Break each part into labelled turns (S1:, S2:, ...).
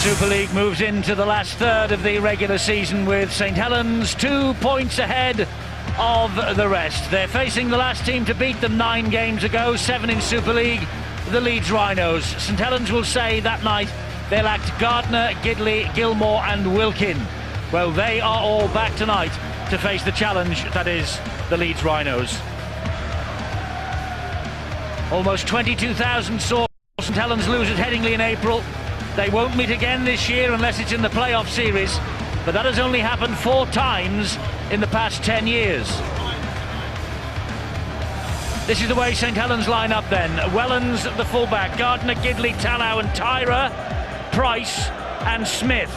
S1: Super League moves into the last third of the regular season with St Helens 2 points ahead of the rest. They're facing the last team to beat them 9 games ago, 7 in Super League, the Leeds Rhinos. St Helens will say that night they lacked Gardner, Gidley, Gilmore and Wilkin. Well, they are all back tonight to face the challenge that is the Leeds Rhinos. Almost 22,000 saw St Helens lose at Headingley in April. They won't meet again this year unless it's in the playoff series, but that has only happened 4 times in the past 10 years. This is the way St Helens line up then. Wellens, the fullback, Gardner, Gidley, Tallow and Tyra, Price and Smith.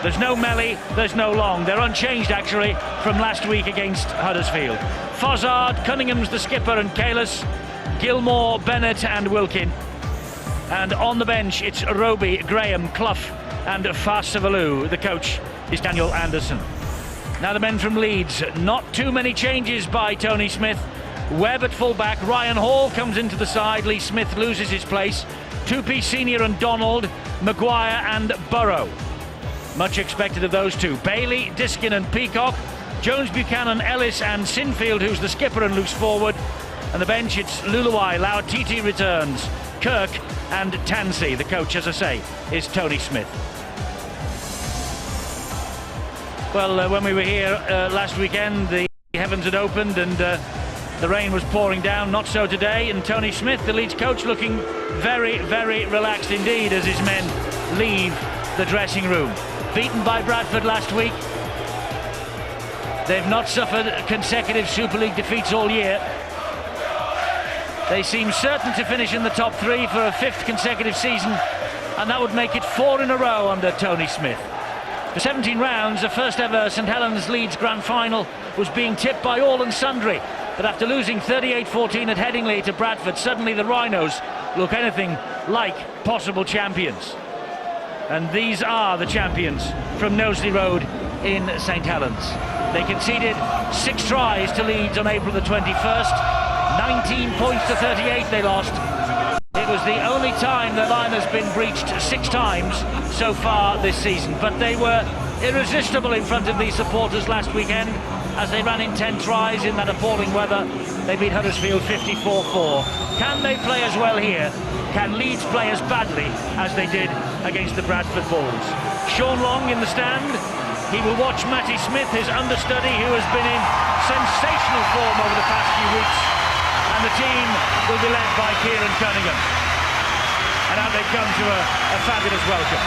S1: There's no Melly, there's no Long. They're unchanged actually from last week against Huddersfield. Fozzard, Cunningham's the skipper and Kalis, Gilmore, Bennett and Wilkin. And on the bench, it's Roby, Graham, Clough and Farsavalu. The coach is Daniel Anderson. Now the men from Leeds, not too many changes by Tony Smith. Webb at fullback, Ryan Hall comes into the side, Lee Smith loses his place. Tupi Senior and Donald, Maguire and Burrow. Much expected of those two. Bailey, Diskin and Peacock, Jones, Buchanan, Ellis and Sinfield, who's the skipper and loose forward. And the bench, it's Luluai, Lauatiti returns, Kirk and Tansey. The coach, as I say, is Tony Smith. Well, when we were here last weekend, the heavens had opened and the rain was pouring down. Not so today, and Tony Smith, the Leeds coach, looking very, very relaxed indeed as his men leave the dressing room. Beaten by Bradford last week. They've not suffered consecutive Super League defeats all year. They seem certain to finish in the top 3 for a 5th consecutive season, and that would make it 4 in a row under Tony Smith. For 17 rounds, the first ever St Helens Leeds Grand Final was being tipped by all and sundry. But after losing 38-14 at Headingley to Bradford, suddenly the Rhinos look anything like possible champions. And these are the champions from Knowsley Road in St Helens. They conceded 6 tries to Leeds on April the 21st. 19 points to 38 they lost. It was the only time their line has been breached 6 times so far this season. But they were irresistible in front of these supporters last weekend as they ran in 10 tries in that appalling weather. They beat Huddersfield 54-4. Can they play as well here? Can Leeds play as badly as they did against the Bradford Bulls? Sean Long in the stand. He will watch Matty Smith, his understudy, who has been in sensational form over the past few weeks. And the team will be led by Kieran Cunningham. And out they come to a fabulous welcome.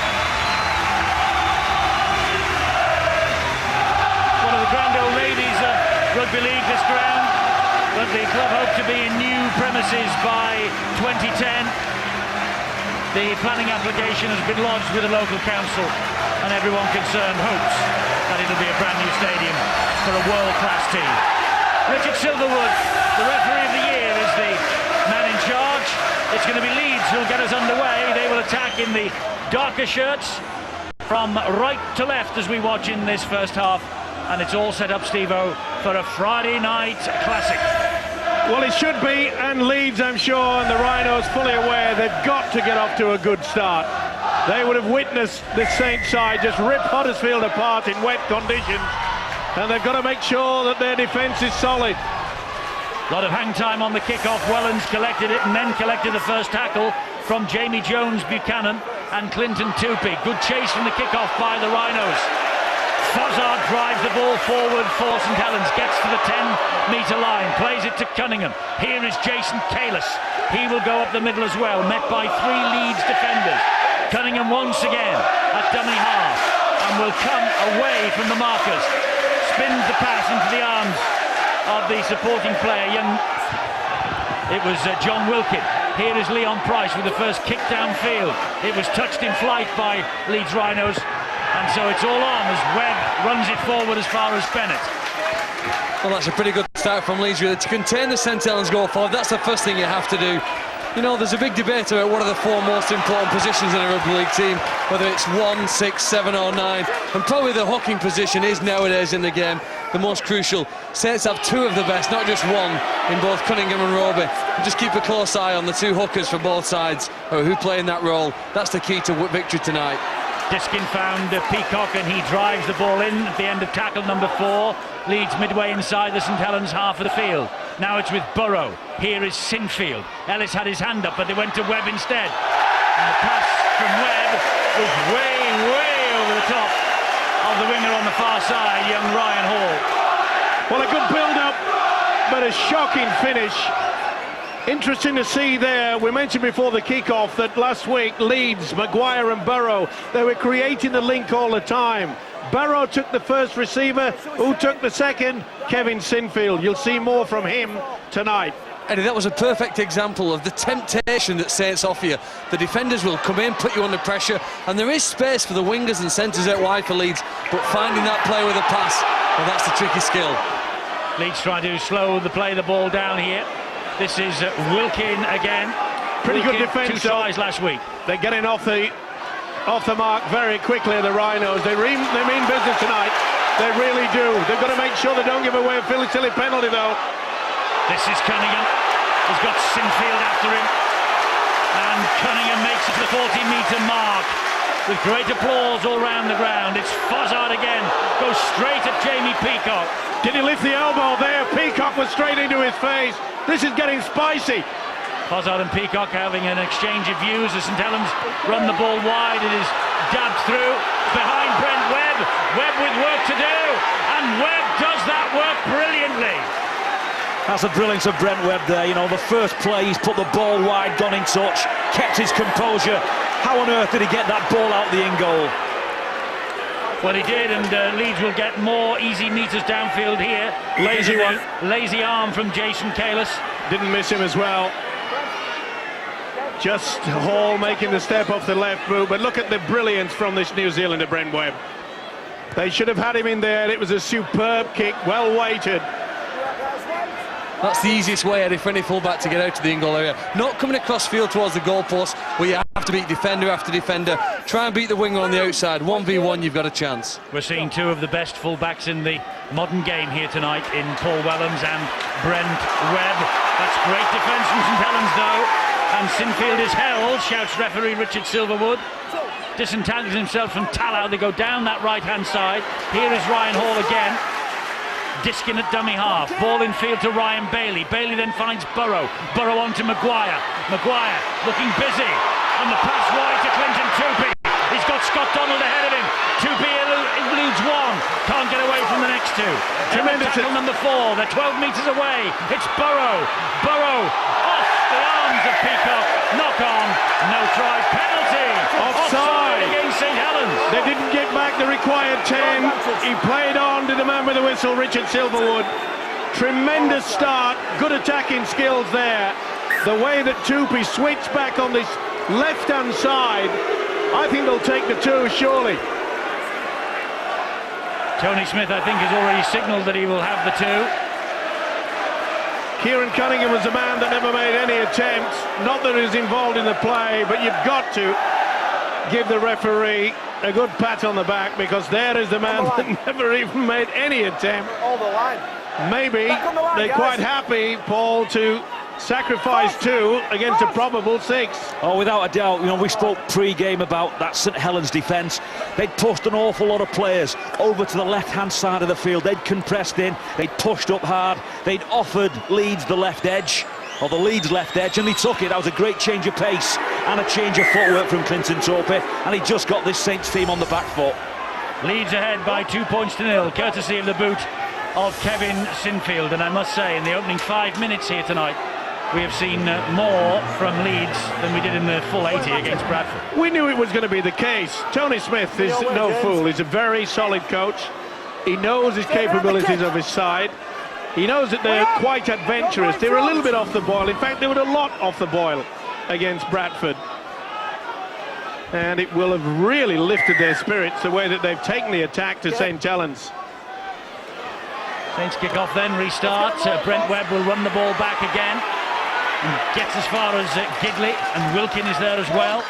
S1: One of the grand old ladies of rugby league, this ground, but the club hope to be in new premises by 2010. The planning application has been lodged with the local council, and everyone concerned hopes that it'll be a brand new stadium for a world-class team. Richard Silverwood, the referee of the year, is the man in charge. It's going to be Leeds who'll get us underway. They will attack in the darker shirts from right to left as we watch in this first half. And it's all set up, Steve-O, for a Friday night classic.
S2: Well, it should be, and Leeds, I'm sure, and the Rhinos fully aware they've got to get off to a good start. They would have witnessed the Saints side just rip Huddersfield apart in wet conditions, and they've got to make sure that their defence is solid.
S1: A lot of hang time on the kick-off. Wellens collected it and then collected the first tackle from Jamie Jones, Buchanan and Clinton Tupi. Good chase from the kick-off by the Rhinos. Fozzard drives the ball forward for St Helens, gets to the 10-metre line, plays it to Cunningham. Here is Jason Kalis. He will go up the middle as well, met by 3 Leeds defenders. Cunningham once again at dummy half and will come away from the markers. Spins the pass into the arms of the supporting player, it was John Wilkin. Here is Leon Price with the first kick downfield. It was touched in flight by Leeds Rhinos, and so it's all on as Webb runs it forward as far as Bennett.
S3: Well, that's a pretty good start from Leeds, really. To contain the St Helens goal forward, that's the first thing you have to do. You know, there's a big debate about what are the 4 most important positions in a rugby league team, whether it's 1, 6, 7 or 9, and probably the hooking position is nowadays in the game the most crucial. Saints have 2 of the best, not just 1, in both Cunningham and Roby. Just keep a close eye on the 2 hookers for both sides who play in that role. That's the key to victory tonight.
S1: Diskin found Peacock and he drives the ball in at the end of tackle number 4. Leeds midway inside the St Helens half of the field. Now it's with Burrow. Here is Sinfield. Ellis had his hand up, but they went to Webb instead. And the pass from Webb was way over the top of the winger on the far side, young Ryan Hall.
S2: Well, a good build-up, but a shocking finish. Interesting to see there. We mentioned before the kick-off that last week Leeds, Maguire and Burrow, they were creating the link all the time. Burrow took the first receiver. Who took the second? Kevin Sinfield. You'll see more from him tonight.
S3: Eddie, that was a perfect example of the temptation that Saints offer you. The defenders will come in, put you under pressure, and there is space for the wingers and centres out wide for Leeds, but finding that play with a pass, well, that's the tricky skill.
S1: Leeds trying to slow the ball down here. This is Wilkin again.
S2: Pretty
S1: Wilkin,
S2: good defence.
S1: 2 tries last week.
S2: They're getting off the mark very quickly, the Rhinos. They mean business tonight. They really do. They've got to make sure they don't give away a silly penalty, though.
S1: This is Cunningham. He's got Sinfield after him. And Cunningham makes it to the 40-metre mark. With great applause all round the ground. It's Fozzard again. Goes straight at Jamie Peacock.
S2: Did he lift the elbow there? Peacock was straight into his face. This is getting spicy.
S1: Fozzard and Peacock having an exchange of views as St Helens run the ball wide. It is dabbed through behind Brent Webb. Webb with work to do. And Webb does that work brilliantly.
S4: That's the brilliance of Brent Webb there. You know, the first play, he's put the ball wide, gone in touch, kept his composure. How on earth did he get that ball out the in-goal?
S1: Well, he did, and Leeds will get more easy meters downfield here.
S2: Lazy one.
S1: Lazy arm from Jason Kalis.
S2: Didn't miss him as well. Just Hall making the step off the left boot, but look at the brilliance from this New Zealander, Brent Webb. They should have had him in there. It was a superb kick, well weighted.
S3: That's the easiest way, Eddie, for any fullback to get out to the in-goal area. Not coming across field towards the goalpost, where you have to beat defender after defender. Try and beat the winger on the outside. 1v1, you've got a chance.
S1: We're seeing 2 of the best fullbacks in the modern game here tonight in Paul Wellens and Brent Webb. That's great defence from St Helens, though. And Sinfield is held, shouts referee Richard Silverwood. Disentangles himself from Tallow. They go down that right-hand side. Here is Ryan Hall again. Diskin at dummy half. Ball in field to Ryan Bailey. Bailey then finds Burrow. Burrow on to Maguire. Maguire looking busy. And the pass wide to Clinton Tupy. He's got Scott Donald ahead of him. Tupy eludes 1. Can't get away from the next 2.
S2: Tremendous.
S1: Tackle number 4. They're 12 metres away. It's Burrow. Burrow off the arms of Peacock. Knock on. No try. Penalty. Offside against St Helens.
S2: They didn't get back the required 10. He played on to the man with the whistle, Richard Silverwood. Tremendous start, good attacking skills there. The way that Tupy switched back on this left-hand side, I think they'll take the 2, surely.
S1: Tony Smith, I think, has already signalled that he will have the 2.
S2: Kieran Cunningham was a man that never made any attempts. Not that he's involved in the play, but you've got to give the referee a good pat on the back, because there is the man that never even made any attempt. Maybe they're quite happy, Paul, to sacrifice 2 against a probable 6.
S4: Oh, without a doubt. You know, we spoke pre-game about that St Helens defence. They'd pushed an awful lot of players over to the left-hand side of the field. They'd compressed in, they'd pushed up hard, they'd offered Leeds the left edge, or the Leeds left edge, and he took it. That was a great change of pace and a change of footwork from Clinton Tupy, and he just got this Saints team on the back foot.
S1: Leeds ahead by 2 points to 0, courtesy of the boot of Kevin Sinfield. And I must say, in the opening 5 minutes here tonight, we have seen more from Leeds than we did in the full 80 against Bradford.
S2: We knew it was going to be the case. Tony Smith is no fool. He's a very solid coach. He knows his capabilities of his side. He knows that they're quite adventurous. They were a little bit off the boil. In fact, they were a lot off the boil against Bradford. And it will have really lifted their spirits the way that they've taken the attack to St Helens.
S1: Saints kick off then, restart. Brent Webb will run the ball back again. And gets as far as Gidley, and Wilkin is there as well.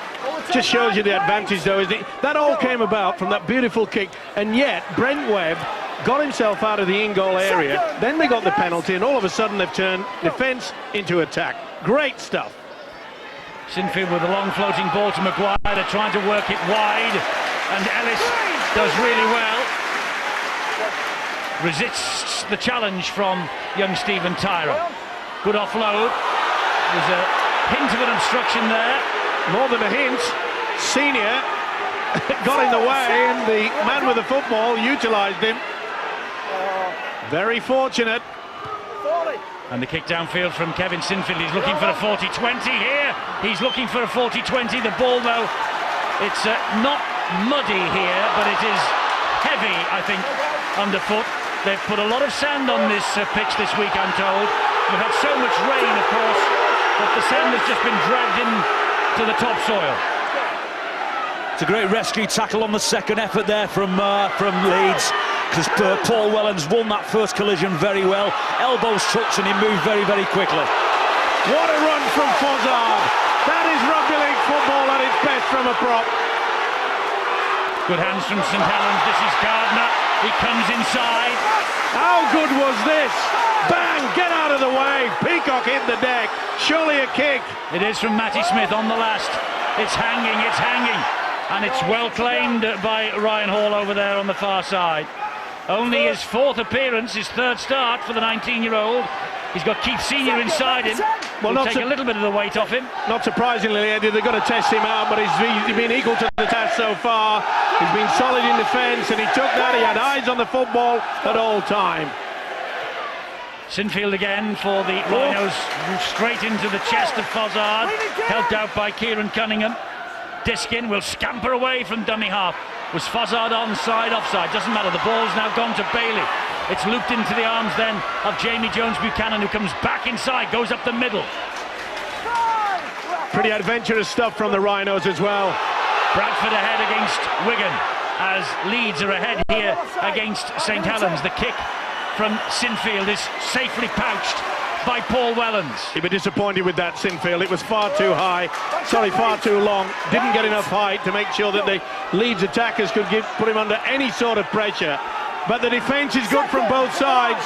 S2: Just shows you the advantage, though, isn't it? That all came about from that beautiful kick, and yet Brent Webb got himself out of the in-goal area. Then they got the penalty, and all of a sudden they've turned defence into attack. Great stuff.
S1: Sinfield with a long floating ball to Maguire. They're trying to work it wide. And Ellis does really well. Resists the challenge from young Stephen Tyra. Good offload. There's a hint of an obstruction there.
S2: More than a hint. Senior got in the way, and the man with the football utilised him. Very fortunate.
S1: And the kick downfield from Kevin Sinfield. He's looking for a 40-20 here. He's looking for a 40-20. The ball, though, it's not muddy here, but it is heavy, I think, underfoot. They've put a lot of sand on this pitch this week, I'm told. We've had so much rain, of course, that the sand has just been dragged in to the topsoil.
S4: It's a great rescue tackle on the second effort there from Leeds, because Paul Wellens won that first collision very well. Elbows touched and he moved very, very quickly.
S2: What a run from Fozzard. That is rugby league football at its best from a prop.
S1: Good hands from St Helens. This is Gardner. He comes inside.
S2: How good was this? Bang! Get out of the way. Peacock hit the deck. Surely a kick.
S1: It is from Matty Smith on the last. It's hanging, it's hanging. And it's well claimed by Ryan Hall over there on the far side. Only his fourth appearance, his third start for the 19-year-old. He's got Keith Senior inside him.
S2: Well,
S1: Will take a little bit of the weight off him.
S2: Not surprisingly, Eddie, they've got to test him out, but he's been equal to the task so far. He's been solid in defence, and he took that. He had eyes on the football at all time.
S1: Sinfield again for the Rhinos, straight into the chest of Fozzard, helped out by Kieran Cunningham. Diskin will scamper away from dummy half. Was Fozzard onside, offside? Doesn't matter. The ball's now gone to Bailey. It's looped into the arms then of Jamie Jones-Buchanan, who comes back inside, goes up the middle.
S2: Pretty adventurous stuff from the Rhinos as well.
S1: Bradford ahead against Wigan, as Leeds are ahead here against St Helens. The kick from Sinfield is safely pouched by Paul Wellens.
S2: He'd be disappointed with that, Sinfield. It was far too high, far too long. Didn't get enough height to make sure that the Leeds attackers could put him under any sort of pressure. But the defence is good from both sides.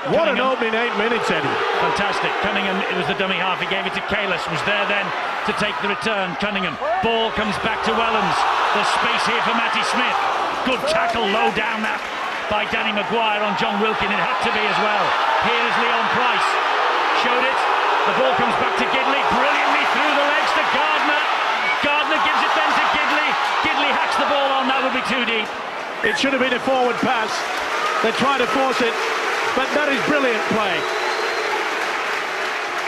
S2: What an opening 8 minutes, Eddie.
S1: Fantastic. Cunningham, it was the dummy half. He gave it to Kalis, was there then to take the return. Cunningham, ball comes back to Wellens. There's space here for Matty Smith. Good tackle, low down that by Danny Maguire on John Wilkin. It had to be as well. Here is Leon Price. Showed it. The ball comes back to Gidley. Brilliantly through the legs to Gardner. Gardner gives it then to Gidley. Gidley hacks the ball on. That would be too deep.
S2: It should have been a forward pass. They try to force it, but that is brilliant play.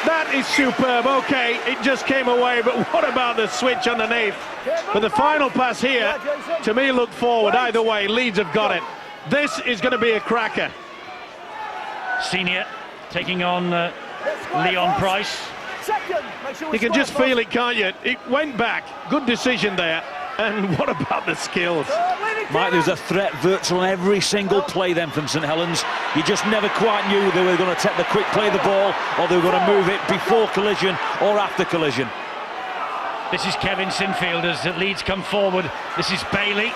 S2: That is superb. Okay, it just came away, but what about the switch underneath? But the final pass here, to me, looked forward. Either way, Leeds have got it. This is going to be a cracker.
S1: Senior taking on Leon Price.
S2: You can just feel it, can't you? It went back. Good decision there. And what about the skills?
S4: Mike, there's a threat virtually on every single play then from St Helens. You just never quite knew they were going to take the quick play the ball, or they were going to move it before collision or after collision.
S1: This is Kevin Sinfield as the Leeds come forward. This is Bailey.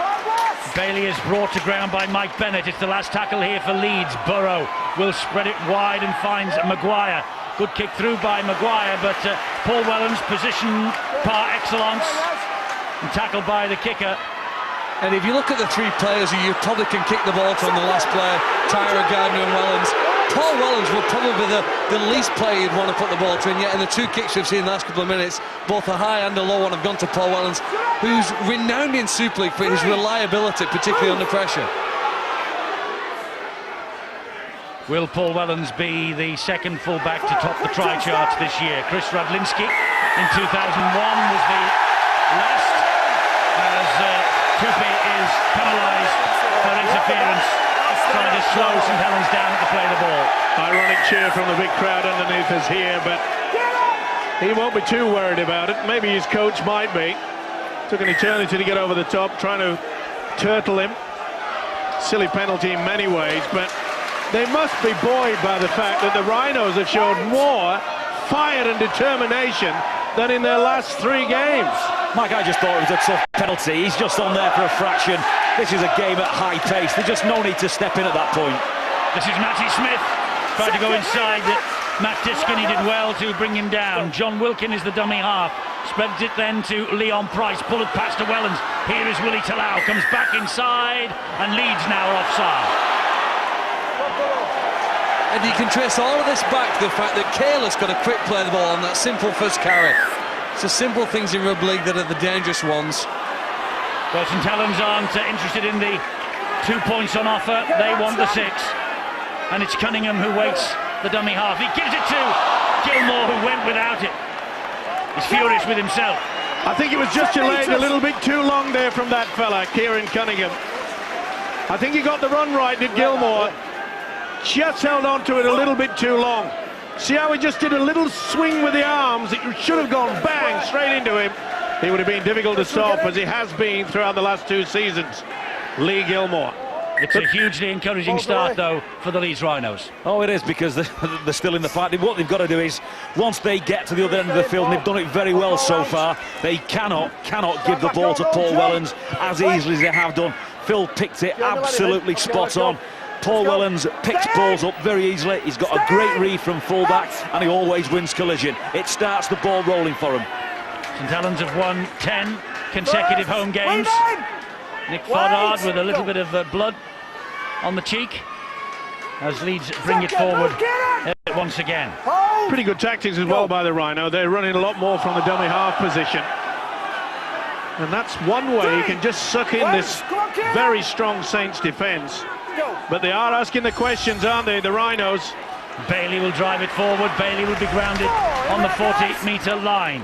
S1: Bailey is brought to ground by Mike Bennett. It's the last tackle here for Leeds. Burrow will spread it wide and finds Maguire. Good kick through by Maguire, but Paul Wellens, position par excellence, and tackled by the kicker.
S3: And if you look at the three players who you probably can kick the ball to on the last player, Tyra, Gardner and Wellens, Paul Wellens will probably be the least player you'd want to put the ball to, and yet in the two kicks we've seen in the last couple of minutes, both a high and a low one have gone to Paul Wellens, who's renowned in Super League for his reliability, particularly under pressure.
S1: Will Paul Wellens be the second fullback to top the try charts this year? Chris Radlinski in 2001 was the last, as Tupi is penalised for interference, trying to slow St Helens down to play the ball.
S2: Ironic cheer from the big crowd underneath us here, but he won't be too worried about it. Maybe his coach might be. Took an eternity to get over the top, trying to turtle him. Silly penalty in many ways, but they must be buoyed by the fact that the Rhinos have shown more fire and determination than in their last 3 games.
S4: Mike, I just thought it was a tough penalty. He's just on there for a fraction. This is a game at high pace. There's just no need to step in at that point.
S1: This is Matty Smith. Tried to go inside. Matt Diskin, he did well to bring him down. John Wilkin is the dummy half. Spreads it then to Leon Price. Pull it past to Wellens. Here is Willie Talau. Comes back inside, and Leeds now are offside.
S3: And you can trace all of this back to the fact that Kayla's got a quick play the ball on that simple first carry. It's the simple things in rugby league that are the dangerous ones.
S1: Well, St Helens aren't interested in the 2 points on offer. They want the 6. And it's Cunningham who waits the dummy half. He gives it to Gilmore, who went without it. He's furious with himself.
S2: I think it was just delayed a little bit too long there from that fella, Kieran Cunningham. I think he got the run right, did Gilmore. Just held on to it a little bit too long. See how he just did a little swing with the arms? It should have gone bang straight into him. He would have been difficult to stop, as he has been throughout the last 2 seasons. Lee Gilmore.
S1: It's a hugely encouraging start, though, for the Leeds Rhinos.
S4: Oh, it is, because they're still in the fight. What they've got to do is, once they get to the other end of the field, and they've done it very well so far, they cannot give the ball to Paul Wellens as easily as they have done. Phil picked it absolutely spot on. Paul Wellens picks balls up very easily. He's got a great read from fullback, and he always wins collision. It starts the ball rolling for him.
S1: St Helens have won 10 consecutive home games. Nick Foddard with a little bit of blood on the cheek as Leeds bring it forward once again.
S2: Pretty good tactics as well by the Rhino. They're running a lot more from the dummy half position. And that's one way you can just suck in this very strong Saints defence. But they are asking the questions, aren't they, the Rhinos?
S1: Bailey will drive it forward. Bailey will be grounded on the 40-metre line.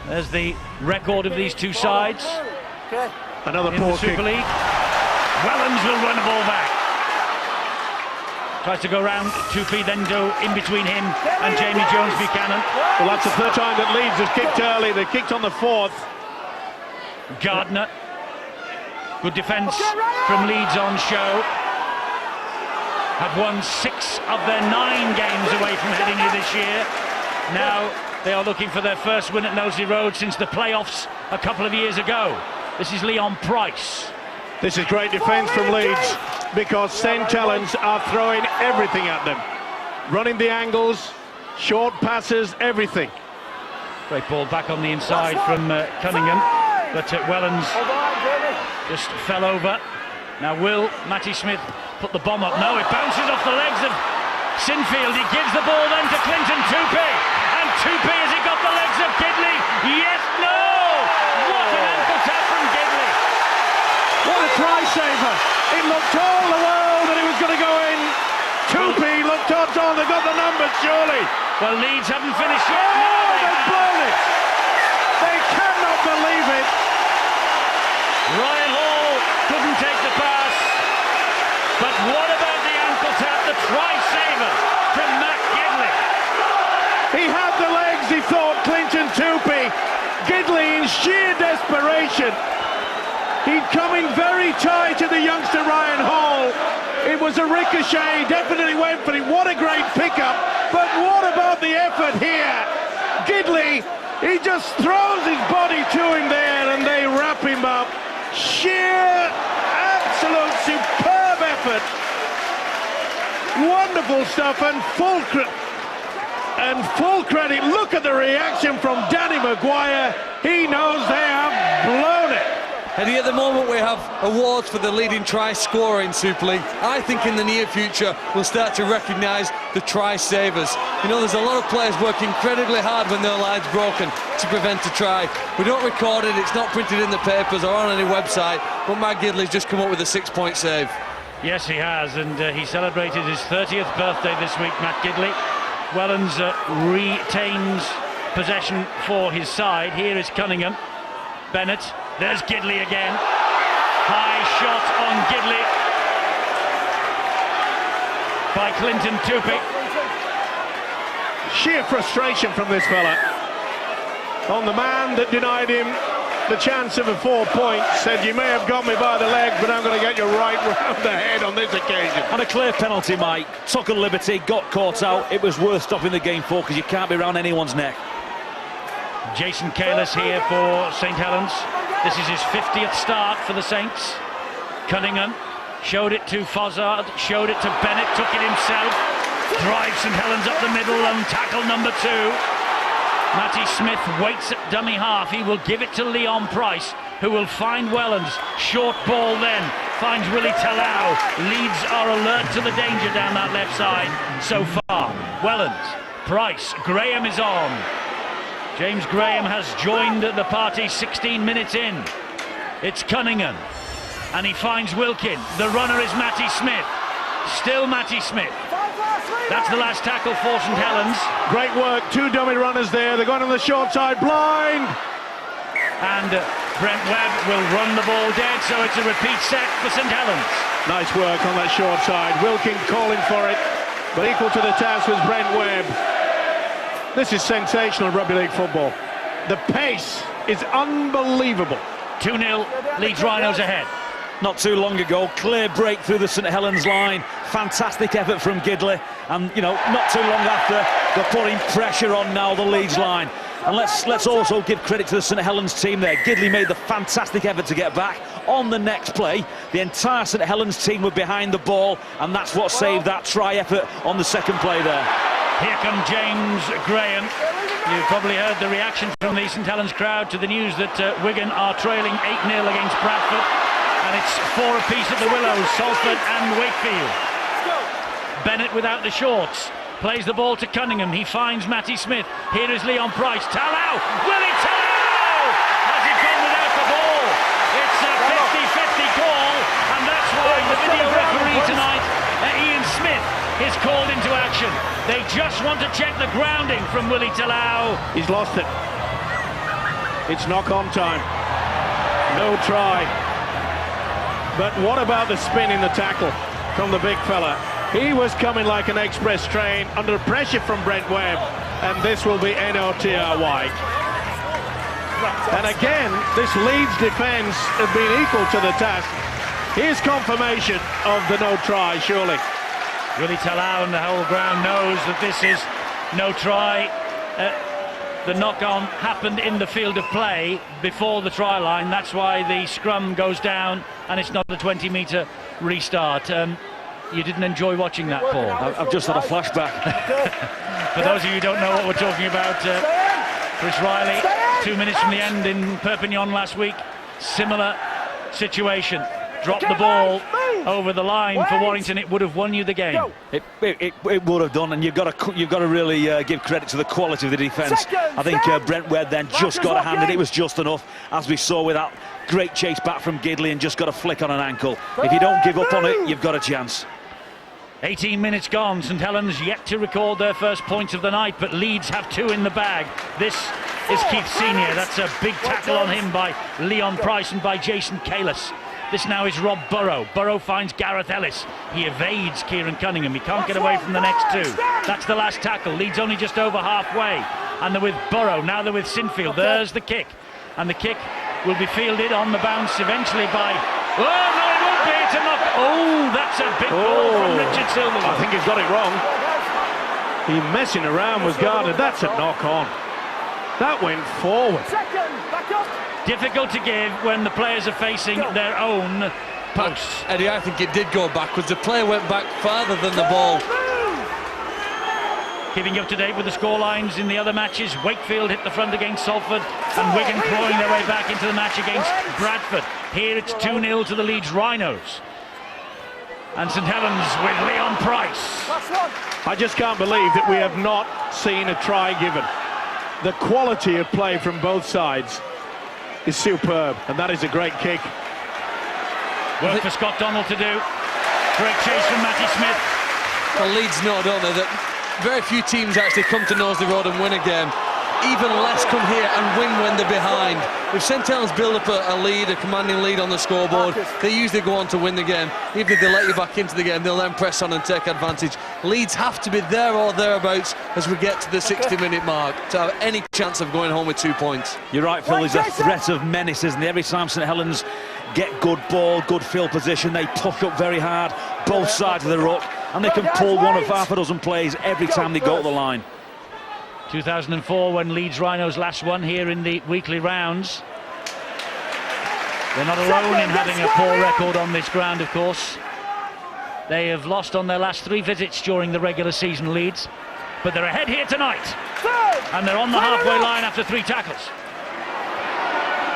S1: There's the record of these two sides.
S2: Another
S1: in
S2: poor
S1: the Super
S2: kick.
S1: League. Wellens will run the ball back. Tries to go round 2 feet, then go in between him and Jamie Jones-Buchanan.
S2: Well, that's the 3rd time that Leeds has kicked early. They kicked on the 4th.
S1: Gardner. Good defence from Leeds on show. Have won 6 of their 9 games away from Headingley this year. Now they are looking for their first win at Knowsley Road since the playoffs a couple of years ago. This is Leon Price.
S2: This is great defence from Leeds, because St Helens are throwing everything at them. Running the angles, short passes, everything.
S1: Great ball back on the inside from Cunningham, but Wellens just fell over. Now will Matty Smith put the bomb up? No, it bounces off the legs of Sinfield. He gives the ball then to Clinton Tupi. And Tupi, has he got the legs of Gidley? Yes, no! What an ankle tap from Gidley.
S2: What a try saver. It looked all the world that it was going to go in. Tupi looked odds on. They got the numbers, surely.
S1: Well, Leeds haven't finished yet.
S2: Oh,
S1: No,
S2: they've blown it. They cannot believe it.
S1: Ryan Hall couldn't take the pass. But what about the ankle tap, the try saver from Matt Gidley?
S2: He had the legs, he thought, Clinton Tupi. Gidley in sheer desperation. He'd come in very tight to the youngster Ryan Hall. It was a ricochet, definitely went for him. What a great pickup. But what about the effort here? Gidley, he just throws his body to him there and they wrap him up. Sheer, absolute, superb effort. Wonderful stuff, and full credit. Look at the reaction from Danny Maguire. He knows they have blown it.
S3: Eddie, at the moment we have awards for the leading try scorer in Super League. I think in the near future we'll start to recognise the try savers. You know, there's a lot of players working incredibly hard when their line's broken to prevent a try. We don't record it, it's not printed in the papers or on any website, but Matt Gidley's just come up with a 6-point save.
S1: Yes, he has, and he celebrated his 30th birthday this week, Matt Gidley. Wellens retains possession for his side. Here is Cunningham. Bennett. There's Gidley again. High shot on Gidley by Clinton Tupi.
S2: Sheer frustration from this fella. On the man that denied him the chance of a 4 points, said, you may have got me by the leg, but I'm going to get you right round the head on this occasion.
S4: And a clear penalty, Mike. Took a liberty, got caught out. It was worth stopping the game for, because you can't be around anyone's neck.
S1: Jason Kalis here for St Helens. This is his 50th start for the Saints. Cunningham showed it to Fozzard, showed it to Bennett, took it himself, drives St Helens up the middle and tackle number 2. Matty Smith waits at dummy half. He will give it to Leon Price, who will find Wellens. Short ball then finds Willie Talau. Leeds are alert to the danger down that left side so far. Wellens, Price, Graham is on. James Graham has joined the party 16 minutes in. It's Cunningham, and he finds Wilkin. The runner is Matty Smith. Still Matty Smith. That's the last tackle for St Helens.
S2: Great work, 2 dummy runners there. They're going on the short side, blind.
S1: And Brent Webb will run the ball dead, so it's a repeat set for St Helens.
S2: Nice work on that short side. Wilkin calling for it, but equal to the task was Brent Webb. This is sensational rugby league football. The pace is unbelievable.
S1: 2-0, Leeds Rhinos ahead.
S4: Not too long ago, clear break through the St Helens line. Fantastic effort from Gidley. And, you know, not too long after, they're putting pressure on now, the Leeds line. And let's also give credit to the St Helens team there. Gidley made the fantastic effort to get back. On the next play, the entire St Helens team were behind the ball, and that's what saved that try effort on the second play there.
S1: Here comes James Graham. You've probably heard the reaction from the St Helens crowd to the news that Wigan are trailing 8-0 against Bradford. And it's 4 apiece at the Willows, Salford and Wakefield. Bennett without the shorts. Plays the ball to Cunningham. He finds Matty Smith. Here is Leon Price. Talau! Willie Talau! Has he gone without the ball? It's a 50-50 call, and that's why the video referee tonight, Ian Smith, is called into action. They just want to check the grounding from Willie Talau.
S2: He's lost it. It's knock-on time. No try. But what about the spin in the tackle from the big fella? He was coming like an express train under pressure from Brent Webb, and this will be NOTRY. And again, this Leeds defence has been equal to the task. Here's confirmation of the no try, surely.
S1: Willie Talau and the whole ground knows that this is no try. The knock-on happened in the field of play before the try line. That's why the scrum goes down and it's not a 20-metre restart. You didn't enjoy watching that, Paul?
S4: I've just had a flashback.
S1: For those of you who don't know what we're talking about, Chris Riley, 2 minutes from the end in Perpignan last week, similar situation. Dropped the ball over the line for Warrington. It would have won you the game.
S4: It would have done, and you've got to really give credit to the quality of the defence. I think Brent Webb then just got a hand, and it was just enough, as we saw with that great chase back from Gidley, and just got a flick on an ankle. If you don't give up on it, you've got a chance.
S1: 18 minutes gone. St Helens yet to record their first points of the night, but Leeds have 2 in the bag. This is Keith Senior. That's a big tackle on him by Leon Price and by Jason Kalis. This now is Rob Burrow. Burrow finds Gareth Ellis. He evades Kieran Cunningham. He can't get away from the next 2. That's the last tackle. Leeds only just over halfway. And they're with Burrow. Now they're with Sinfield. There's the kick. And the kick will be fielded on the bounce eventually by... Oh, no, it won't be. It's a knock. Oh, that's a big ball from Richard Silverman.
S2: I think he's got it wrong. He messing around with Gardner. That's a knock-on. That went forward.
S1: Difficult to give when the players are facing their own posts.
S3: Eddie, I think it did go backwards. The player went back farther than the ball.
S1: Keeping you up to date with the scorelines in the other matches. Wakefield hit the front against Salford, and Wigan clawing their way back into the match against Bradford. Here it's 2-0 to the Leeds Rhinos. And St Helens with Leon Price.
S2: I just can't believe that we have not seen a try given. The quality of play from both sides is superb, and that is a great kick.
S1: Work for Scott Donald to do. Great chase from Matty Smith.
S3: Well, Leeds know, don't they, that very few teams actually come to Knowsley Road and win a game. Even less come here and win when they're behind. If St Helens build up a lead, a commanding lead on the scoreboard, they usually go on to win the game. Even if they let you back into the game, they'll then press on and take advantage. Leeds have to be there or thereabouts as we get to the 60-minute mark to have any chance of going home with 2 points.
S4: You're right, Phil. There's a threat of menace, isn't there? Every time St Helens get good ball, good field position, they push up very hard, both sides of the ruck, and they can pull one of half a dozen plays every time they go to the line.
S1: 2004, when Leeds Rhinos last won here in the weekly rounds. They're not alone in having a poor record on this ground, of course. They have lost on their last 3 visits during the regular season, Leeds. but they're ahead here tonight. And they're on the halfway line after 3 tackles.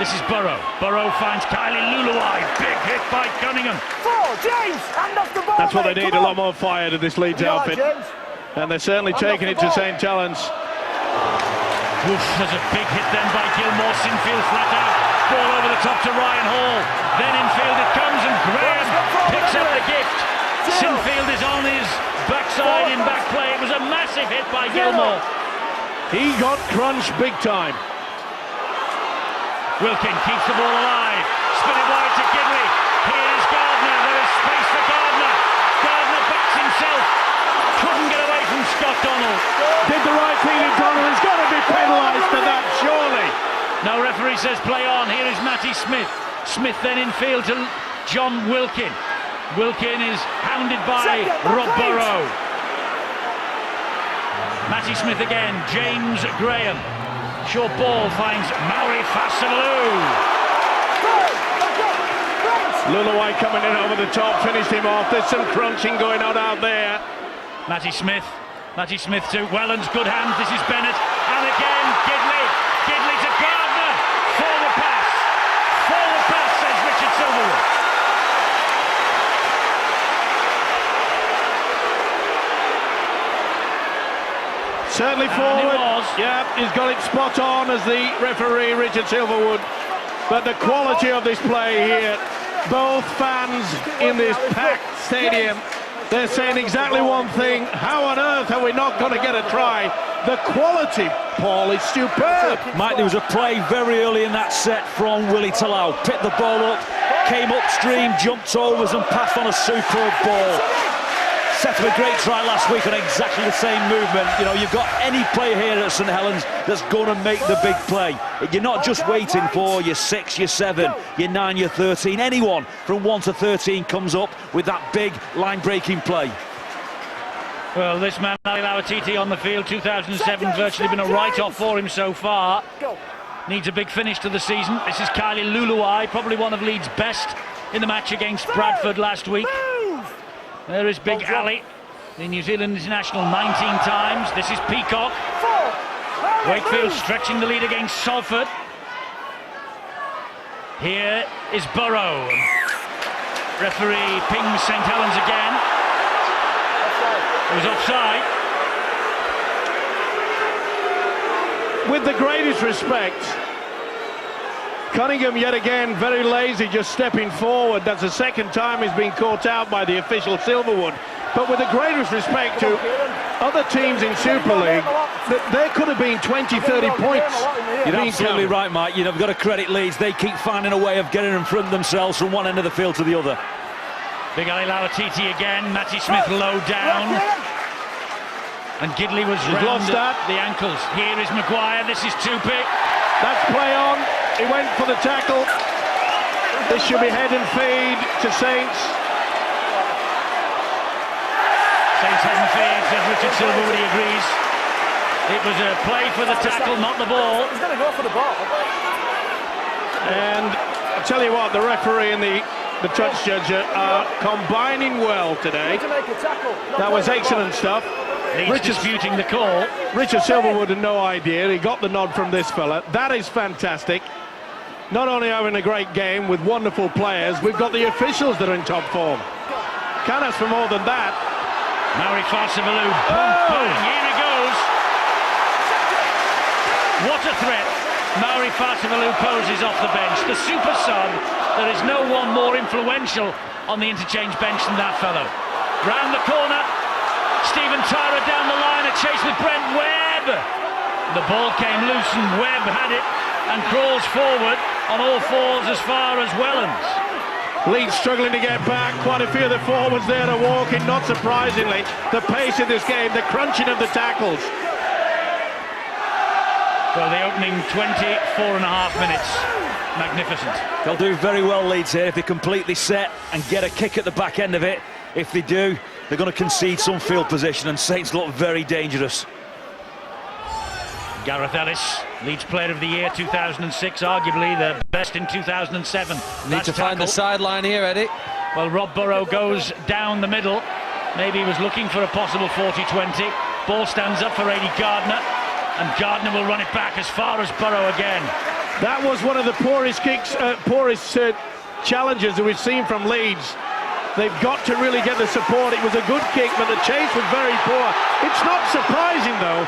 S1: This is Burrow. Burrow finds Kylie Luluai. Big hit by Cunningham.
S5: James, hand off the ball.
S2: That's what they
S5: mate,
S2: need, a lot more fire to this Leeds outfit. And they're certainly taking it to St. Helens.
S1: Oof, there's a big hit then by Gilmore. Sinfield flat out. Ball over the top to Ryan Hall. Then infield it comes and Graham picks up the gift. Sinfield is on his backside in back play. It was a massive hit by Gilmore.
S2: He got crunched big time.
S1: Wilkin keeps the ball alive. Spin it wide to Gidley. Here's Gardner. There is space for Gardner. Gardner backs himself. Couldn't get away from Scott Donald.
S2: Did the right thing in Donald. He's got to be penalised for that, surely.
S1: No, referee says play on. Here is Matty Smith. Smith then in field to John Wilkin. Wilkin is hounded by Rob Burrow. Matty Smith again. James Graham. Short ball finds Mauri Fasalu.
S2: Luluai coming in over the top, finished him off. There's some crunching going on out there.
S1: Matty Smith to Wellens, good hands, this is Bennett, and again Gidley to Gardner, forward pass, says Richard Silverwood.
S2: Certainly forward, yeah, he's got it spot on as the referee, Richard Silverwood. But the quality of this play here, both fans in this packed stadium, they're saying exactly one thing: how on earth are we not going to get a try? The quality, Paul, is superb.
S4: Mike, there was a play very early in that set from Willie Talau. Picked the ball up, came upstream, jumped overs and passed on a superb ball. Set up a great try last week on exactly the same movement. You know, you've got any player here at St Helens that's going to make the big play. You're not just waiting for your 6, your 7, your 9, your 13. Anyone from 1 to 13 comes up with that big line-breaking play.
S1: Well, this man, Ali Lawatiti, on the field, 2007, virtually been a write-off for him so far. Needs a big finish to the season. This is Kylie Luluai, probably one of Leeds' best in the match against Bradford last week. There is Big Ali, the New Zealand international 19 times. This is Peacock. Wakefield stretching the lead against Salford. Here is Burrow. Referee pings St Helens again. It was offside.
S2: With the greatest respect, Cunningham yet again very lazy, just stepping forward. That's the second time he's been caught out by the official Silverwood. But with the greatest respect to other teams in Super League, there could have been 20, 30 points.
S4: You're absolutely right, Mike. You know, we've got to credit Leeds. They keep finding a way of getting in front of themselves from one end of the field to the other.
S1: Big Ali Lawatiti again. Matty Smith low down. And Gidley was round at the ankles. Here is Maguire. This is Tupic.
S2: That's play on. He went for the tackle. This should be head and feed to Saints.
S1: Saints head and feed, says Richard Silverwood, he agrees. It was a play for the tackle, not the ball.
S5: He's going to go for the ball.
S2: And I tell you what, the referee and the touch judge are combining well today. That was excellent stuff.
S1: Leeds disputing the call.
S2: Richard Silverwood had no idea. He got the nod from this fella. That is fantastic. Not only having a great game with wonderful players, we've got the officials that are in top form. Can't ask for more than that.
S1: Mauri Fasalu, bang, here he goes. What a threat. Mauri Fasalu poses off the bench. The super sub. There is no one more influential on the interchange bench than that fellow. Round the corner. Stephen Tyra down the line, a chase with Brent Webb. The ball came loose and Webb had it and crawls forward on all fours as far as Wellens.
S2: Leeds struggling to get back. Quite a few of the forwards there are walking, not surprisingly. The pace of this game, the crunching of the tackles.
S1: Well, the opening 24.5 minutes, magnificent.
S4: They'll do very well, Leeds, here, if they completely set and get a kick at the back end of it. If they do, they're going to concede some field position, and Saints look very dangerous.
S1: Gareth Ellis, Leeds Player of the Year 2006, arguably the best in 2007.
S3: Need to find the sideline here, Eddie.
S1: Well, Rob Burrow goes down the middle. Maybe he was looking for a possible 40-20. Ball stands up for Aidy Gardner, and Gardner will run it back as far as Burrow again.
S2: That was one of the poorest challenges that we've seen from Leeds. They've got to really get the support. It was a good kick, but the chase was very poor. It's not surprising, though,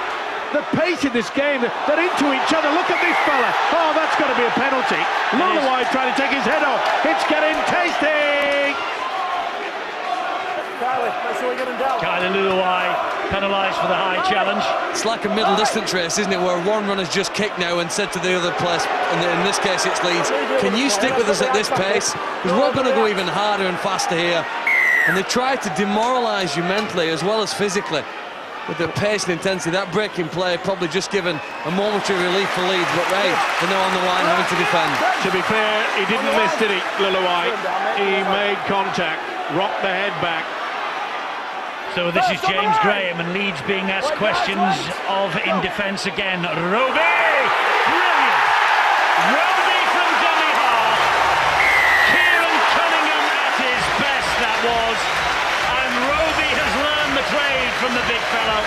S2: the pace in this game. They're into each other. Look at this fella. Oh, that's got to be a penalty. Luluai trying to take his head off. It's getting tasty.
S5: Make sure we get him down.
S1: Kylie Luluai penalised for the high challenge.
S3: It's like a middle distance race, isn't it, where one runner's just kicked now and said to the other place, and in this case it's Leeds, can you stick with us at this pace? Because we're going to go even harder and faster here. And they tried to demoralise you mentally as well as physically with the pace and intensity. That breaking play probably just given a momentary relief for Leeds, but hey, they're now on the line having to defend.
S2: To be fair, he didn't miss, did he, Luluai? He made contact, rocked the head back.
S1: So this is James Graham, and Leeds being asked questions of in defence again. Roby! Brilliant! Roby from dummy half. Kieran Cunningham at his best, that was. And Roby has learned the trade from the big fellow.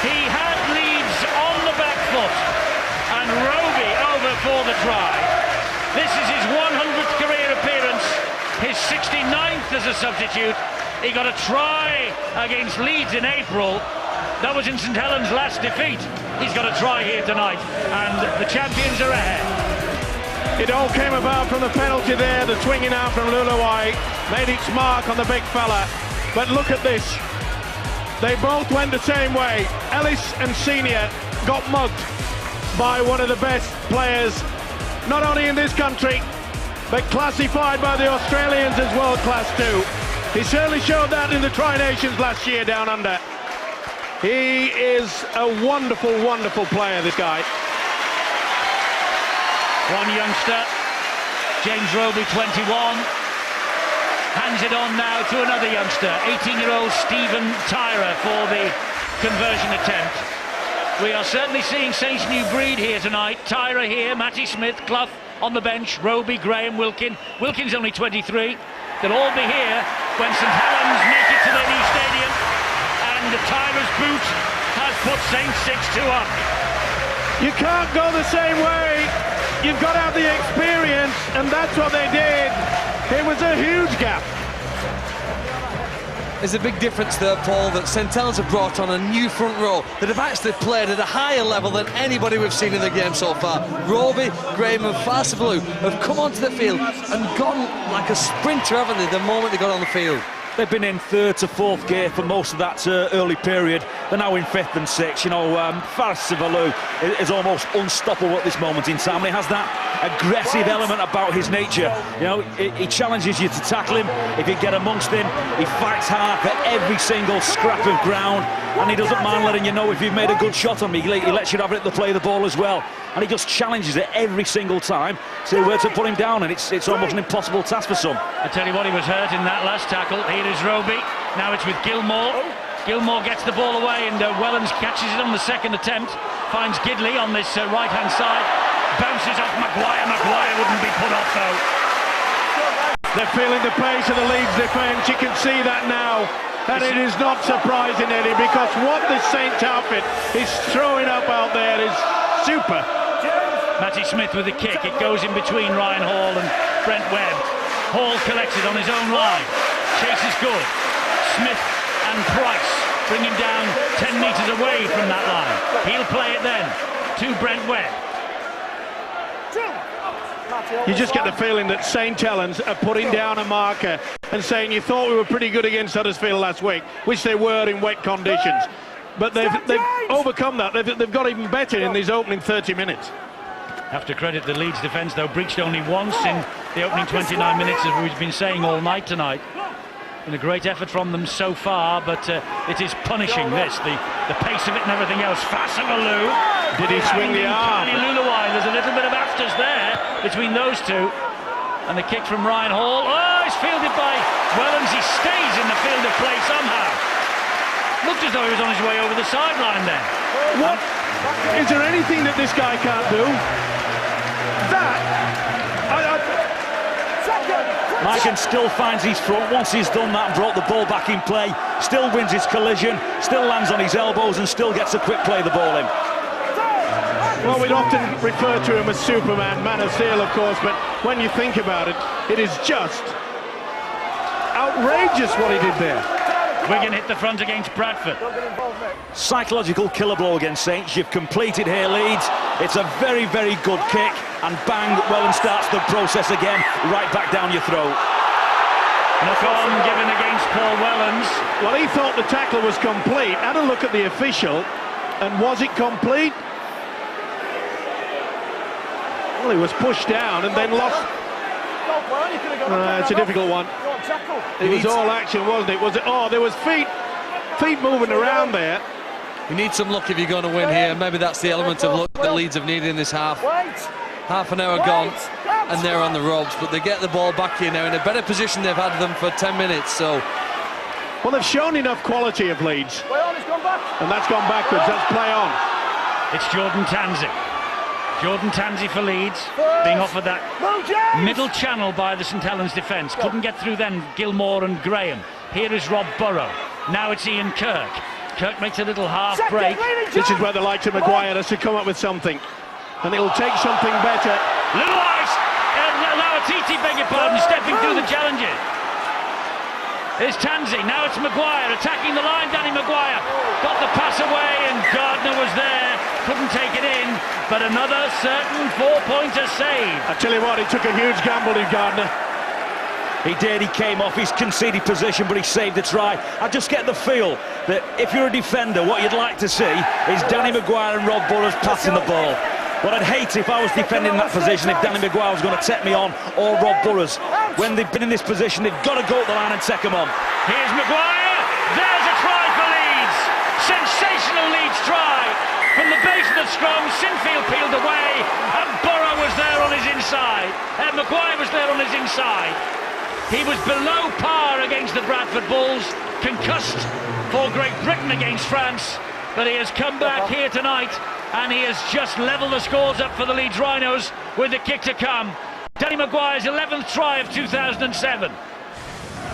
S1: He had Leeds on the back foot, and Roby over for the try. This is his 100th career appearance, his 69th as a substitute. He got a try against Leeds in April. That was in St Helens' last defeat. He's got a try here tonight, and the champions are ahead.
S2: It all came about from the penalty there, the swinging out from Luluai, made its mark on the big fella. But look at this. They both went the same way. Ellis and Senior got mugged by one of the best players, not only in this country, but classified by the Australians as world class too. He certainly showed that in the Tri-Nations last year down under. He is a wonderful, wonderful player, this guy.
S1: One youngster, James Roby, 21, hands it on now to another youngster, 18-year-old Stephen Tyra, for the conversion attempt. We are certainly seeing Saints' new breed here tonight. Tyra here, Matty Smith, Clough on the bench, Roby, Graham, Wilkin. Wilkin's only 23. They'll all be here when St Helens make it to their new stadium, and Tyra's boot has put Saints 6-2 up.
S2: You can't go the same way. You've got to have the experience, and that's what they did. It was a huge gap.
S3: There's a big difference there, Paul, that St Helens have brought on a new front row that have actually played at a higher level than anybody we've seen in the game so far. Roby, Graham and Farsabaloo have come onto the field and gone like a sprinter, haven't they, the moment they got on the field.
S4: They've been in third to fourth gear for most of that early period. They're now in fifth and sixth. You know, Farsabaloo is almost unstoppable at this moment in time. And he has that aggressive element about his nature. You know, he challenges you to tackle him. If you get amongst him, he fights hard for every single scrap of ground. And he doesn't mind letting you know if you've made a good shot on him. He lets you have it at the play of the ball as well. And he just challenges it every single time. See where to put him down, and it's almost an impossible task for some.
S1: I tell you what, he was hurt in that last tackle. Here is Roby. Now it's with Gilmore. Gilmore gets the ball away, and Wellens catches it on the second attempt. Finds Gidley on this right-hand side. Bounces off Maguire. Maguire wouldn't be put off, though.
S2: They're feeling the pace of the Leeds defence. You can see that now. And it is not surprising, Eddie, because what this Saints outfit is throwing up out there is super.
S1: Matty Smith with the kick. It goes in between Ryan Hall and Brent Webb. Hall collects it on his own line. Chase is good. Smith and Price bring him down 10 metres away from that line. He'll play it then to Brent Webb.
S2: You just get the feeling that St Helens are putting down a marker and saying you thought we were pretty good against Huddersfield last week, which they were in wet conditions. But they've overcome that. They've got even better in these opening 30 minutes.
S1: Have to credit the Leeds defence, though, breached only once in the opening 29 minutes, as we've been saying all night tonight. Been a great effort from them so far, but it is punishing this, the pace of it and everything else. Farsabaloo.
S2: Did he swing the arm?
S1: Luluai. There's a little bit of afters there between those two. And the kick from Ryan Hall. Oh, it's fielded by Wellens. He stays in the field of play somehow. Looked as though he was on his way over the sideline then.
S2: What? Is there anything that this guy can't do?
S4: Hyken still finds his front. Once he's done that and brought the ball back in play, still wins his collision, still lands on his elbows and still gets a quick play the ball in.
S2: Well, we'd often refer to him as Superman, Man of Steel, of course, but when you think about it, it is just outrageous what he did there.
S1: Wigan hit the front against Bradford.
S4: Psychological killer blow against Saints. You've completed here, Leeds. It's a very, very good kick, and bang, Welland starts the process again, right back down your throat.
S1: Knock on given against Paul Wellens.
S2: Well, he thought the tackle was complete. Had a look at the official, and was it complete? Well, he was pushed down and then lost. It's a difficult one. It was all action, wasn't it? Was it? Oh, there was feet moving around there.
S3: You need some luck if you're going to win here. Maybe that's the element of luck that Leeds have needed in this half. Half an hour gone, and they're on the ropes, but they get the ball back here now in a better position. They've had them for 10 minutes, so.
S2: Well, they've shown enough quality of Leeds. And that's gone backwards. That's play on.
S1: It's Jordan Tansey. Jordan Tansey for Leeds, being offered that middle channel by the St Helens defence. Couldn't get through then, Gilmore and Graham. Here is Rob Burrow. Now it's Ian Kirk. Kirk makes a little half break.
S2: This is where the likes of Maguire has to come up with something. And it'll take something better.
S1: Little ice! Lauatiti, beg your pardon, stepping through the challenges. Here's Tansey, now it's Maguire, attacking the line, Danny Maguire. Got the pass away and Gardner was there, couldn't take it in, but another certain four-pointer save.
S2: I tell you what, he took a huge gamble, did Gardner.
S4: He did, he came off his conceded position, but he saved the try. I just get the feel that if you're a defender, what you'd like to see is Danny Maguire and Rob Burrows passing the ball. What I'd hate if I was defending that position, if Danny Maguire was going to take me on, or Rob Burrows. When they've been in this position, they've got to go up the line and take them on.
S1: Here's Maguire, there's a try for Leeds. Sensational Leeds try. From the base of the scrum, Sinfield peeled away, and Burrow was there on his inside. Maguire was there on his inside. He was below par against the Bradford Bulls, concussed for Great Britain against France, but he has come back here tonight, and he has just levelled the scores up for the Leeds Rhinos with the kick to come. Danny Maguire's 11th try of 2007.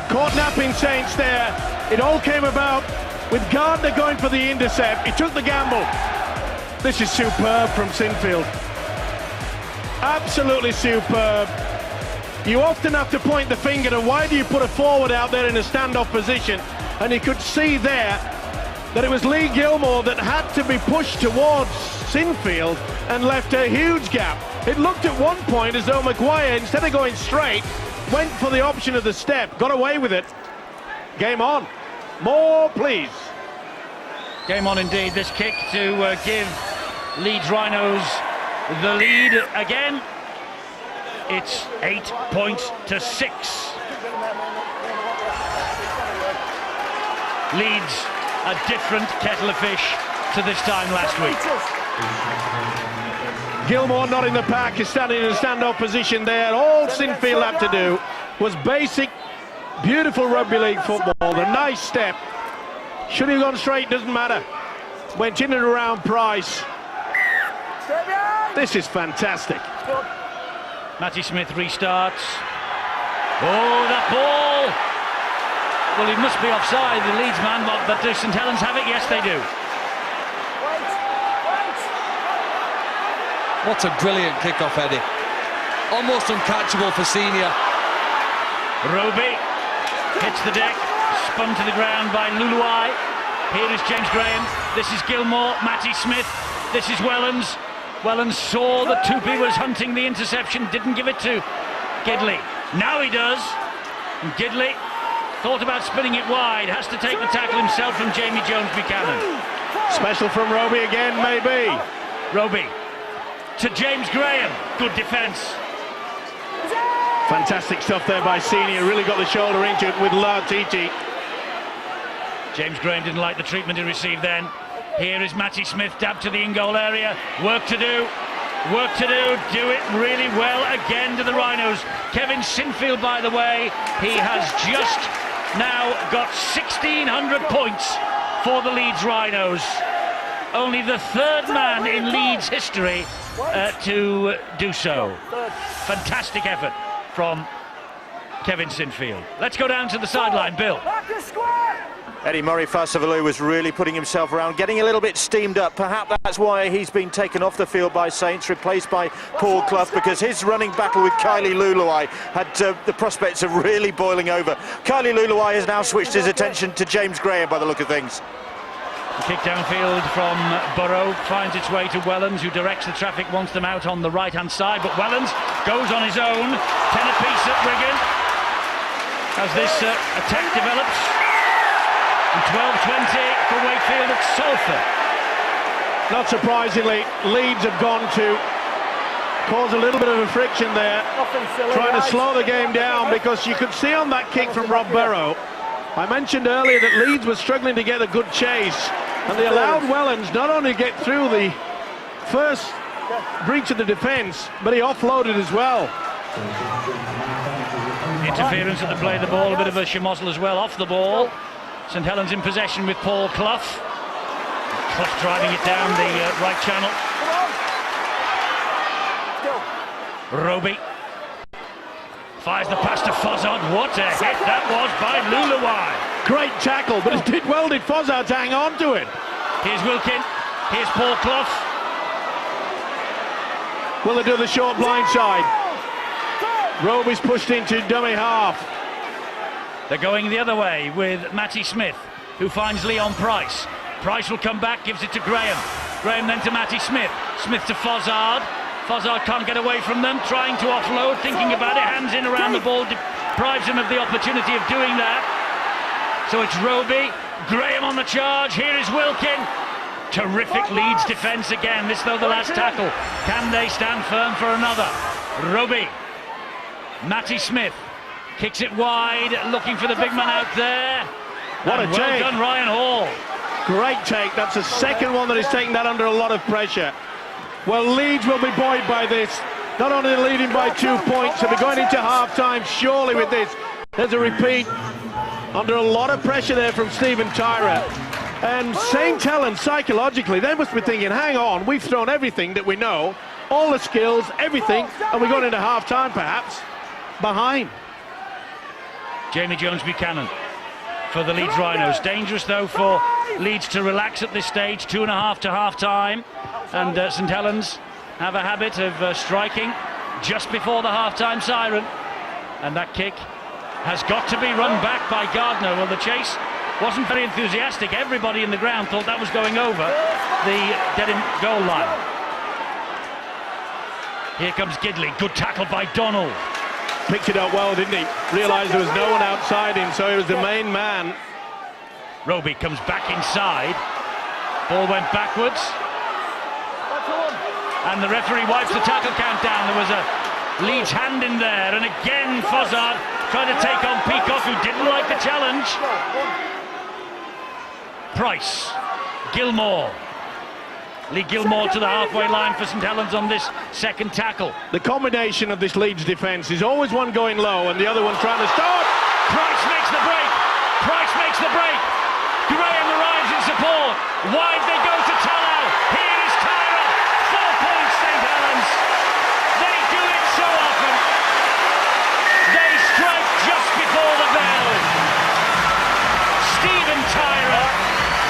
S2: Caught napping Saints there. It all came about with Gardner going for the intercept. He took the gamble. This is superb from Sinfield. Absolutely superb. You often have to point the finger to why do you put a forward out there in a standoff position, and you could see there that it was Lee Gilmore that had to be pushed towards Sinfield and left a huge gap. It looked at one point as though Maguire, instead of going straight, went for the option of the step, got away with it. Game on. More, please.
S1: Game on indeed. This kick to give Leeds Rhinos the lead again. It's 8 points to 6. Leeds a different kettle of fish to this time last week.
S2: Gilmore not in the pack, is standing in a standoff position there. All Sinfield had to do was basic, beautiful rugby league football. The nice step. Should he have gone straight, doesn't matter. Went in and around Price. This is fantastic.
S1: Matty Smith restarts. Oh, that ball! Well, he must be offside, the Leeds man, but do St Helens have it? Yes, they do.
S3: What a brilliant kick-off, Eddie. Almost uncatchable for Senior.
S1: Roby hits the deck, spun to the ground by Luluai. Here is James Graham. This is Gilmore, Matty Smith. This is Wellens. Wellens saw that Tupi was hunting the interception, didn't give it to Gidley. Now he does. And Gidley thought about spinning it wide, has to take the tackle himself from Jamie Jones-Buchanan.
S2: Special from Roby again, maybe.
S1: Roby to James Graham. Good defence.
S2: Fantastic stuff there by Senior. Really got the shoulder into it with Lauatiti.
S1: James Graham didn't like the treatment he received then. Here is Matty Smith, dab to the in-goal area. Work to do. Work to do it really well again to the Rhinos. Kevin Sinfield, by the way, he has just now got 1,600 points for the Leeds Rhinos. Only the third man in Leeds history to do so. Fantastic effort from Kevin Sinfield. Let's go down to the sideline, Bill.
S5: Back to square.
S6: Eddie Murray Fasavalu was really putting himself around, getting a little bit steamed up. Perhaps that's why he's been taken off the field by Saints, replaced by Paul Clough, because his running battle with Kylie Luluai had the prospects of really boiling over. Kylie Luluai has now switched his attention to James Graham by the look of things.
S1: The kick downfield from Burrow finds its way to Wellens, who directs the traffic, wants them out on the right-hand side, but Wellens goes on his own. 10 apiece at Wigan as this attack develops. And 12-20 for Wakefield at Salford.
S2: Not surprisingly, Leeds have gone to cause a little bit of a friction there,
S5: Nothing silly,
S2: trying to
S5: guys.
S2: slow the game down, because you could see on that kick from Rob Burrow, I mentioned earlier that Leeds was struggling to get a good chase, and they allowed Wellens not only to get through the first breach of the defence, but he offloaded as well.
S1: Interference at the play of the ball, a bit of a schmozzle as well off the ball. St Helens in possession with Paul Clough. Clough driving it down the right channel. Roby fires the pass to Fozzard. What a hit that was by Luluai.
S2: Great tackle, but it did well, did Fozzard, to hang on to it.
S1: Here's Wilkin, here's Paul Clough.
S2: Will they do the short blind side? Roby's pushed into dummy half.
S1: They're going the other way with Matty Smith, who finds Leon Price. Price will come back, gives it to Graham. Graham then to Matty Smith. Smith to Fozzard. Fozzard can't get away from them, trying to offload, thinking about it, hands in around the ball, deprives him of the opportunity of doing that. So it's Roby, Graham on the charge, here is Wilkin. Terrific Leeds defence again, this though the last tackle. Can they stand firm for another? Roby, Matty Smith, kicks it wide, looking for the big man out there.
S2: What
S1: And
S2: a
S1: well
S2: take.
S1: done, Ryan Hall.
S2: Great take, that's the second one that he's taken that under a lot of pressure. Well, Leeds will be buoyed by this. Not only leading by 2 points, they'll be going into half-time surely with this. There's a repeat. Under a lot of pressure there from Stephen Tyra. And St Helens, psychologically, they must be thinking, hang on, we've thrown everything that we know, all the skills, everything, and we're going into half-time perhaps behind.
S1: Jamie Jones-Buchanan for the Leeds Rhinos. Dangerous though for Leeds to relax at this stage, 2.5 to half-time. And St Helens have a habit of striking just before the half-time siren. And that kick has got to be run back by Gardner. Well, the chase wasn't very enthusiastic. Everybody in the ground thought that was going over the dead-end goal line. Here comes Gidley. Good tackle by Donald.
S2: Picked it up well, didn't he? Realised there was no one outside him, so he was the main man.
S1: Roby comes back inside. Ball went backwards. And the referee wipes the tackle count down. There was a Leeds hand in there. And again, Fozzard trying to take on Peacock, who didn't like the challenge. Price. Gilmore. Lee Gilmore to the halfway line for St Helens on this second tackle.
S2: The combination of this Leeds defence is always one going low and the other one trying to start.
S1: Price makes the break. Price makes the break. Graham arrives in support. Wide they go to Tallow. Here is Tyra. 4 points, St Helens. They do it so often. They strike just before the bell. Stephen Tyra.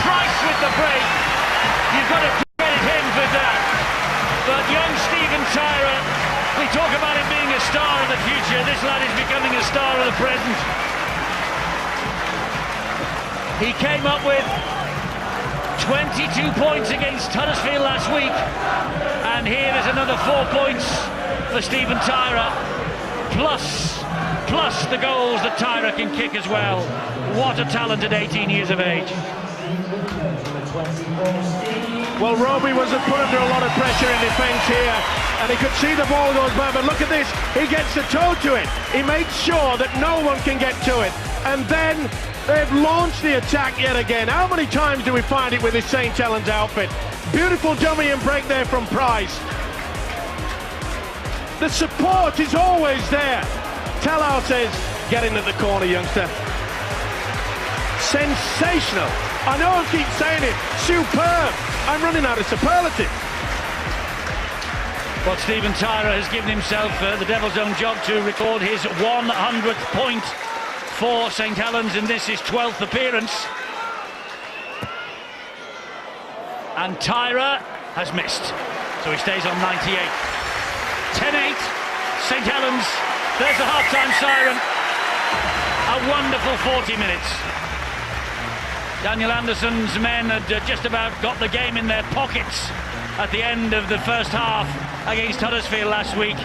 S1: Price with the break. You've got to credit him for that. But young Stephen Tyra, we talk about him being a star of the future. This lad is becoming a star of the present. He came up with 22 points against Huddersfield last week, and here is another 4 points for Stephen Tyra, plus the goals that Tyra can kick as well. What a talent at 18 years of age.
S2: Well, Roby was put under a lot of pressure in defence here, and he could see the ball goes by, but look at this, he gets the toe to it. He makes sure that no one can get to it, and then they've launched the attack yet again. How many times do we find it with this St Helens outfit? Beautiful dummy and break there from Price. The support is always there. Tallow says, get into the corner, youngster. Sensational. I know I keep saying it. Superb. I'm running out of superlative.
S1: Well, Stephen Tyrer has given himself the devil's own job to record his 100th point for St Helens in this, his 12th appearance. And Tyrer has missed, so he stays on 98. 10-8, St Helens. There's the half-time siren. A wonderful 40 minutes. Daniel Anderson's men had just about got the game in their pockets at the end of the first half against Huddersfield last week,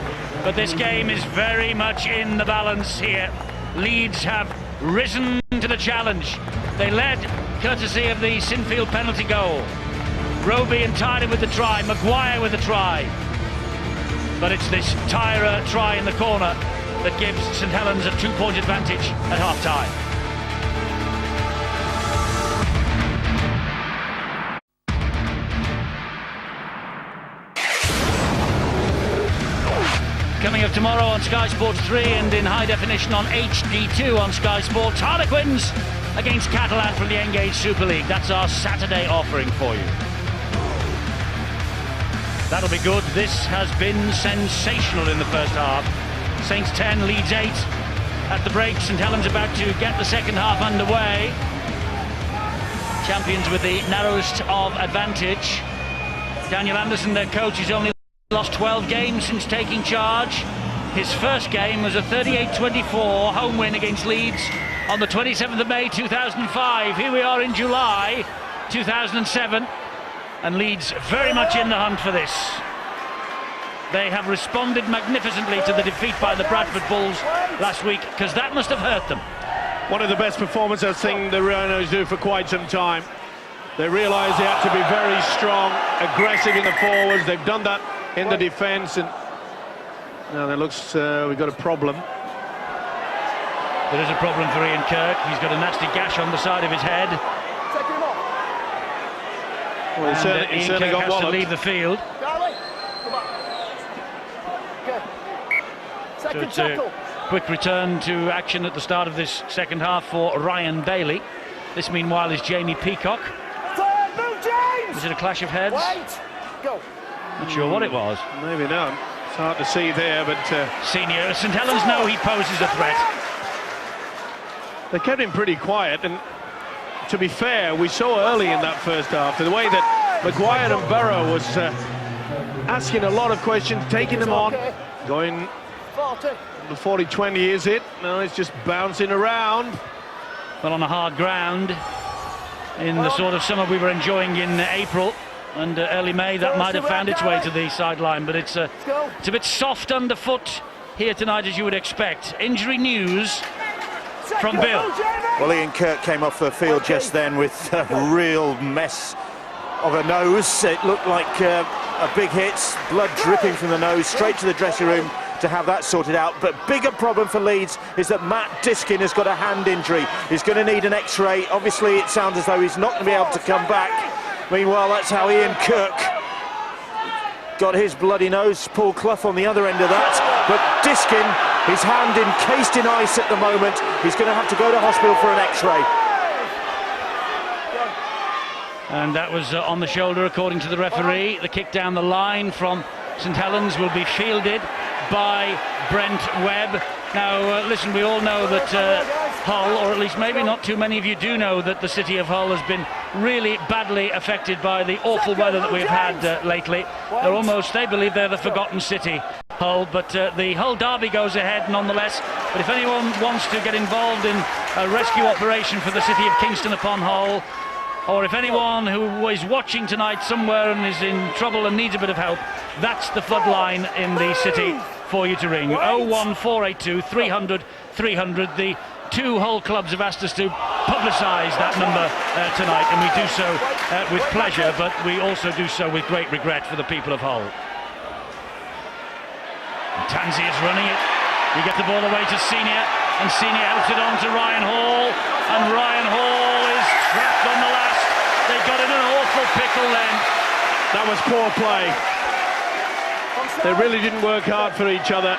S1: but this game is very much in the balance here. Leeds have risen to the challenge. They led courtesy of the Sinfield penalty goal. Roby and Tyrer with the try, Maguire with the try. But it's this Tyrer try in the corner that gives St Helens a 2-point advantage at half-time. Coming up tomorrow on Sky Sports 3 and in high definition on HD2 on Sky Sports, Harlequins against Catalan from the Engage Super League. That's our Saturday offering for you. That'll be good. This has been sensational in the first half. Saints 10, Leeds 8. At the break, St Helens about to get the second half underway. Champions with the narrowest of advantage. Daniel Anderson, their coach, has only lost 12 games since taking charge. His first game was a 38-24 home win against Leeds on the 27th of May 2005. Here we are in July 2007, and Leeds very much in the hunt for this. They have responded magnificently to the defeat by the Bradford Bulls last week, because that must have hurt them.
S2: One of the best performances I've seen the Rhinos do for quite some time. They realised they had to be very strong, aggressive in the forwards. They've done that in the defence, and now there looks we've got a problem.
S1: There is a problem for Ian Kirk. He's got a nasty gash on the side of his head.
S2: Well, he certainly got
S1: has
S2: walloped.
S1: to leave the field. So it's a quick return to action at the start of this second half for Ryan Bailey. This, meanwhile, is Jamie Peacock. Was it a clash of heads? Not sure what it was.
S2: Maybe not. It's hard to see there, but
S1: Senior, St Helens know he poses a threat.
S2: they kept him pretty quiet, and to be fair, we saw early in that first half the way that Maguire and Burrow was asking a lot of questions, taking them on, going the 40-20 is it? No, it's just bouncing around.
S1: Well, on a hard ground in the sort of summer we were enjoying in April and early May, that might have found its way to the sideline, but it's a bit soft underfoot here tonight, as you would expect. Injury news from Bill.
S6: Well, Ian Kirk came off the field just then with a real mess of a nose. It looked like a big hit, blood dripping from the nose, straight to the dressing room to have that sorted out. But bigger problem for Leeds is that Matt Diskin has got a hand injury. He's going to need an X-ray. Obviously, it sounds as though he's not going to be able to come back. Meanwhile, that's how Ian Kirk got his bloody nose. Paul Clough on the other end of that. But Diskin, his hand encased in ice at the moment. He's going to have to go to hospital for an X-ray.
S1: And that was on the shoulder, according to the referee. The kick down the line from St Helens will be fielded by Brent Webb. Now, listen, we all know that Hull, or at least maybe not too many of you do know, that the city of Hull has been really badly affected by the awful weather that we've had lately. They're almost, they believe they're the forgotten city, Hull, but the Hull derby goes ahead nonetheless. But if anyone wants to get involved in a rescue operation for the city of Kingston upon Hull, or if anyone who is watching tonight somewhere and is in trouble and needs a bit of help, that's the flood line in the city for you to ring. 01482 300 300. The two Hull clubs have asked us to publicise that number tonight, and we do so with pleasure, but we also do so with great regret for the people of Hull. Tansey is running it. You get the ball away to Senior, and Senior helps it on to Ryan Hall, and Ryan Hall is trapped on the last. They got in an awful pickle then.
S2: That was poor play. They really didn't work hard for each other.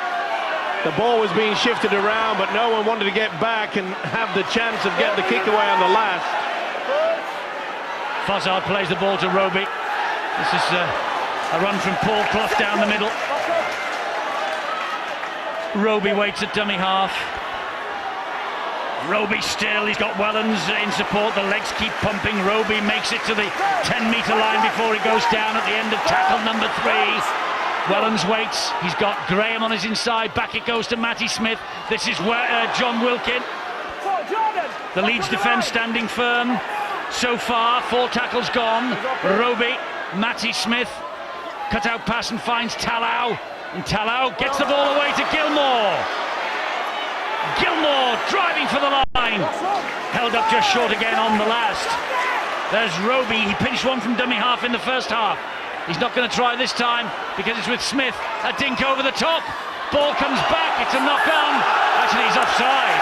S2: The ball was being shifted around, but no one wanted to get back and have the chance of getting the kick away on the last.
S1: Fossard plays the ball to Roby. This is A run from Paul Clough down the middle. Roby waits at dummy half. Roby still, he's got Wellens in support, the legs keep pumping. Roby makes it to the 10-metre line before he goes down at the end of tackle number 3. Wellens waits, he's got Graham on his inside, back it goes to Matty Smith. This is where John Wilkin. The Leeds defence standing firm. So far, 4 tackles gone. Roby, Matty Smith, cut out pass and finds Talau. And Talau gets the ball away to Gilmore. Gilmore driving for the line. Held up just short again on the last. There's Roby, he pinched one from dummy half in the first half. He's not going to try this time because it's with Smith. A dink over the top. Ball comes back, it's a knock on. Actually, he's offside.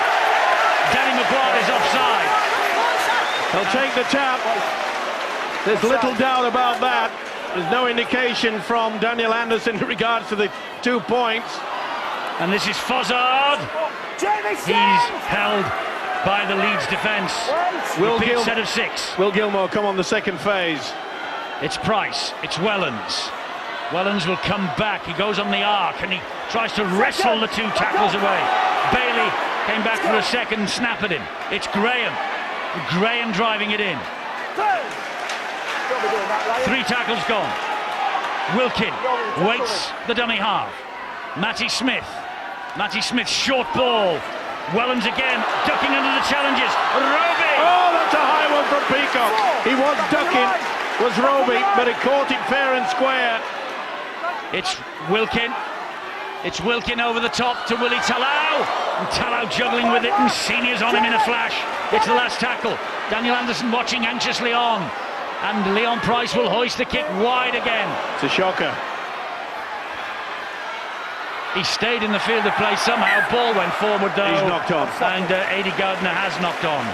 S1: Danny Maguire is offside.
S2: They'll take the tap. There's little doubt about that. There's no indication from Daniel Anderson in regards to the 2 points.
S1: And this is Fozzard. He's held by the Leeds defence. Repeat set of 6.
S2: Will Gilmore come on the second phase?
S1: It's Price, it's Wellens. Wellens will come back, he goes on the arc and he tries to wrestle the 2 tackles away. Bailey came back for a second snap at him. It's Graham. Graham driving it in. 3 tackles gone. Wilkin waits the dummy half. Matty Smith. Matty Smith, short ball. Wellens again, ducking under the challenges. Roby!
S2: Oh, that's a high one from Peacock. He was ducking, was Roby, but it caught it fair and square.
S1: It's Wilkin. It's Wilkin over the top to Willie Talau. And Talau juggling with it, and Senior's on him in a flash. It's the last tackle. Daniel Anderson watching anxiously on. And Leon Price will hoist the kick wide again.
S2: It's a shocker.
S1: He stayed in the field of play somehow. Ball went forward though.
S2: He's knocked on.
S1: And Aidy Gardner has knocked on.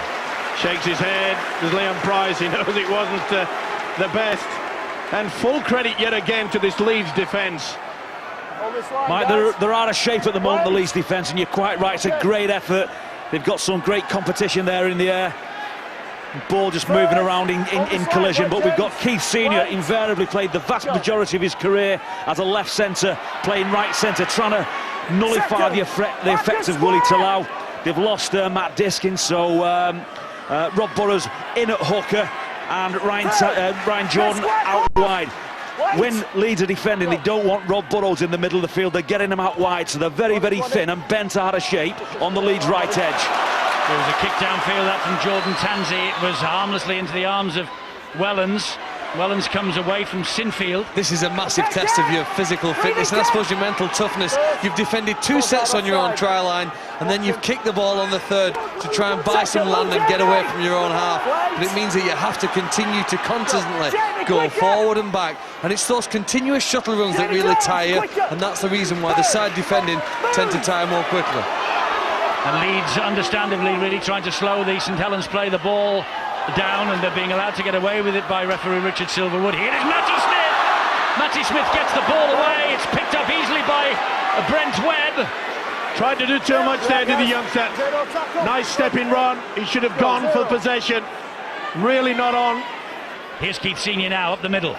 S2: Shakes his head. There's Leon Price. He knows it wasn't the best. And full credit yet again to this Leeds defence.
S4: Mike, they're out of shape at the moment, the Leeds defence, and you're quite right. It's a great effort. They've got some great competition there in the air. Ball just moving around in collision, but we've got Keith Senior, invariably played the vast majority of his career as a left centre, playing right centre, trying to nullify the effects of Willie Talau. They've lost Matt Diskin, so Rob Burrows in at hooker and Ryan Jordan out wide. When Leeds are defending, they don't want Rob Burrows in the middle of the field. They're getting him out wide, so they're very, very thin and bent out of shape on the Leeds right edge.
S1: There was a kick downfield, that from Jordan Tanzi. It was harmlessly into the arms of Wellens. Wellens comes away from Sinfield.
S3: This is a massive test of your physical fitness and I suppose your mental toughness. You've defended 2 sets on your own try line and then you've kicked the ball on the 3rd to try and buy some land and get away from your own half. But it means that you have to continue to constantly go forward and back, and it's those continuous shuttle runs that really tire you, and that's the reason why the side defending tend to tire more quickly.
S1: And Leeds, understandably, really trying to slow the St Helens play the ball down, and they're being allowed to get away with it by referee Richard Silverwood. Here is Matty Smith. Matty Smith gets the ball away. It's picked up easily by Brent Webb.
S2: Tried to do too much there, did the youngster. Nice stepping run. He should have gone for possession. Really not on.
S1: Here's Keith Senior now up the middle.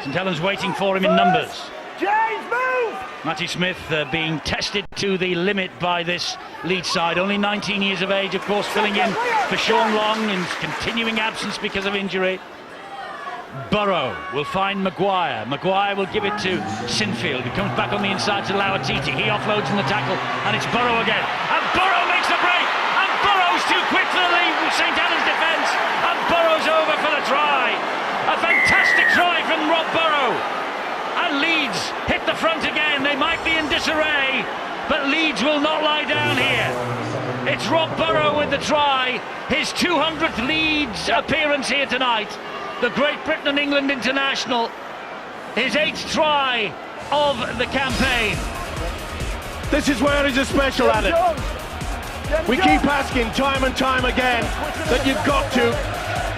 S1: St Helens waiting for him in numbers.
S5: James, move!
S1: Matty Smith being tested to the limit by this Leeds side. Only 19 years of age, of course, filling in for Sean Long in continuing absence because of injury. Burrow will find Maguire. Maguire will give it to Sinfield. He comes back on the inside to Lauatiti. He offloads in the tackle, and it's Burrow again. And Burrow makes the break, and Burrow's too quick for the St Helens defence, and Burrow's over for the try. A fantastic try from Rob Burrow. And Leeds hit the front again. They might be in disarray, but Leeds will not lie down here. It's Rob Burrow with the try, his 200th Leeds appearance here tonight. The Great Britain and England international, his 8th try of the campaign.
S2: This is where he's a special at it. We keep asking time and time again that you've got to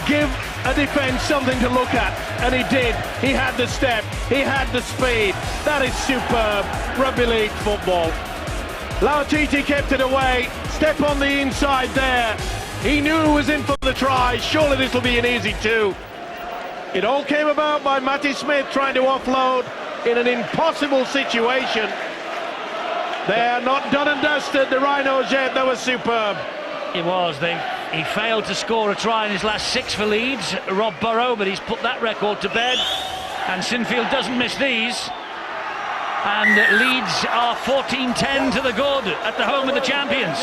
S2: give a defence something to look at, and he did. He had the step, he had the speed. That is superb rugby league football. Lauatiti kept it away, step on the inside there. He knew he was in for the try. Surely this will be an easy 2. It all came about by Matty Smith trying to offload in an impossible situation. They're not done and dusted, the Rhinos yet. That was superb.
S1: It was. He failed to score a try in his last 6 for Leeds, Rob Burrow, but he's put that record to bed. And Sinfield doesn't miss these. And Leeds are 14-10 to the good at the home of the champions.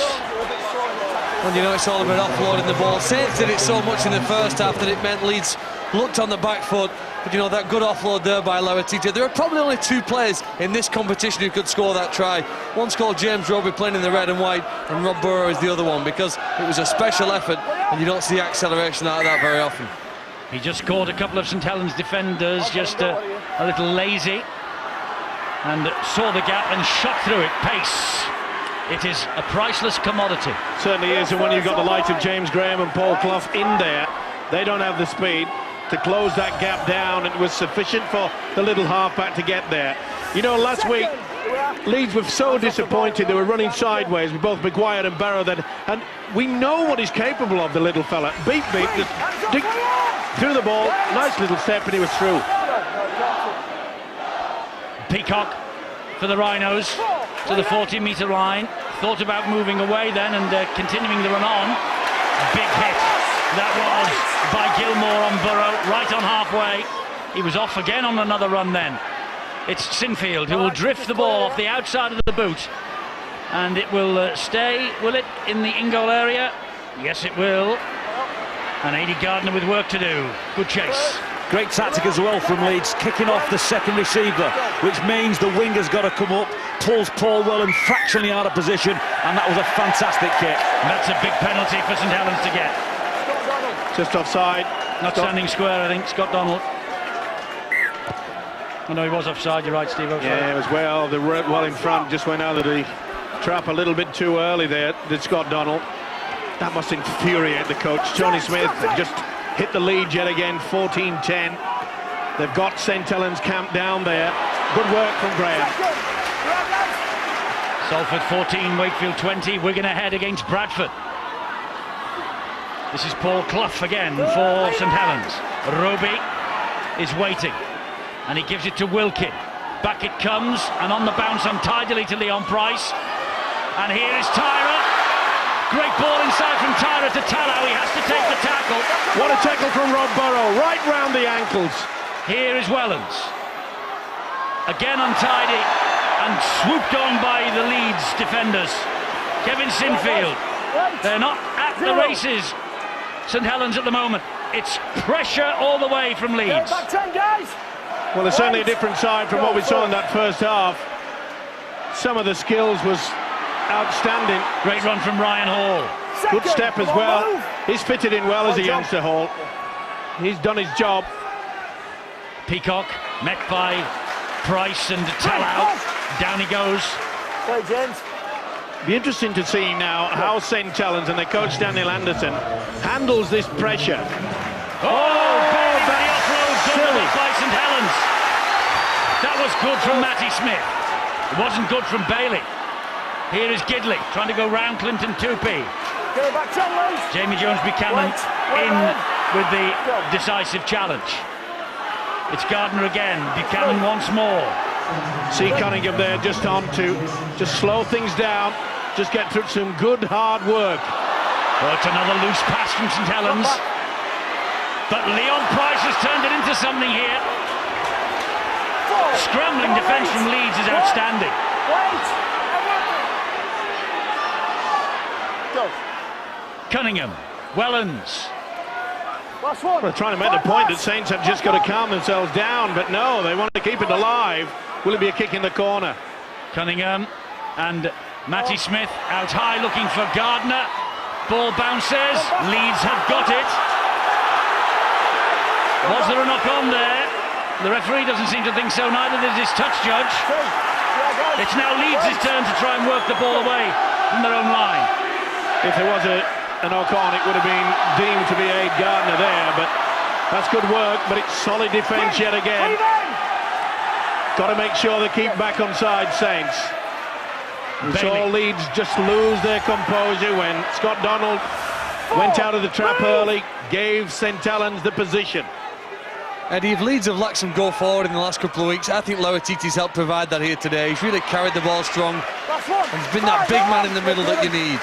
S3: Well, you know, it's all about offloading the ball. Saints did it so much in the first half that it meant Leeds looked on the back foot. But, you know, that good offload there by Lauritita. There are probably only 2 players in this competition who could score that try. One's called James Roby, playing in the red and white, and Rob Burrow is the other one, because it was a special effort, and you don't see acceleration out of that very often.
S1: He just caught a couple of St Helens defenders, just a little lazy, and saw the gap and shot through it. Pace. It is a priceless commodity.
S2: Certainly is, and when you've got the likes of James Graham and Paul Clough in there, they don't have the speed to close that gap down. It was sufficient for the little halfback to get there. You know, last week Leeds were so disappointed. They were running sideways with both Maguire and Barrow, and we know what he's capable of, the little fella. Beat, just dig through the ball, nice little step, and he was through.
S1: Peacock for the Rhinos to the 40-metre line. Thought about moving away then and continuing the run on. Big hit. That was by Gilmore on Burrow, right on halfway. He was off again on another run then. It's Sinfield who will drift the ball off the outside of the boot. And it will stay, will it, in the in-goal area? Yes, it will. And Aidy Gardner with work to do. Good chase.
S4: Great tactic as well from Leeds, kicking off the second receiver, which means the winger's got to come up, pulls Paul Welland fractionally out of position, and that was a fantastic kick.
S1: And that's a big penalty for St Helens to get.
S2: Just offside.
S1: Not standing square, I think, Scott Donald. Oh no, he was offside, you're right, Steve. Offside.
S2: Yeah, as well. The well in front just went out of the trap a little bit too early there, did Scott Donald. That must infuriate the coach, Tony Smith. Just hit the lead yet again, 14-10. They've got St Helens camped down there. Good work from Graham.
S1: Salford 14, Wakefield 20. Wigan ahead against Bradford. This is Paul Clough again for St Helens. Roby is waiting, and he gives it to Wilkin. Back it comes, and on the bounce untidily to Leon Price. And here is Tyra. Great ball inside from Tyra to Tallow. He has to take the tackle.
S2: What a tackle from Rob Burrow, right round the ankles.
S1: Here is Wellens. Again untidy and swooped on by the Leeds defenders. Kevin Sinfield. They're not at the races, St Helens, at the moment. It's pressure all the way from Leeds.
S2: Well, it's certainly a different side from what we saw in that first half. Some of the skills was outstanding.
S1: Great run from Ryan Hall.
S2: Good step as well. He's fitted in well as a youngster, Hall. He's done his job.
S1: Peacock met by Price and Tallow. Down he goes.
S5: Play, James.
S2: Be interesting to see now how St Helens and their coach Daniel Anderson handles this pressure.
S1: Oh, Bailey, the offload done by St Helens. That was good from Matty Smith. It wasn't good from Bailey. Here is Gidley trying to go round Clinton Tupee. Jamie Jones-Buchanan in with the decisive challenge. It's Gardner again. Buchanan once more.
S2: See Cunningham there just on to just slow things down, just get through some good hard work.
S1: Oh, it's another loose pass from St Helens. But Leon Price has turned it into something here. Scrambling defence from Leeds is outstanding. Cunningham, Wellens.
S2: We're trying to make the point that Saints have just got to calm themselves down, but no, they want to keep it alive. Will it be a kick in the corner?
S1: Cunningham and Matty Smith out high looking for Gardner. Ball bounces. Leeds have got it. Was there a knock on there? The referee doesn't seem to think so, neither does his touch judge. It's now Leeds' turn to try and work the ball away from their own line.
S2: If there was a knock on, it would have been deemed to be Aid Gardner there, but that's good work, but it's solid defence yet again. Got to make sure they keep back on side, Saints. We saw Leeds just lose their composure when Scott Donald went out of the trap early, gave St Helens the position.
S3: Eddie, if Leeds have lacked some go forward in the last couple of weeks, I think Laurititi's helped provide that here today. He's really carried the ball strong and he's been that big man in the middle that you need.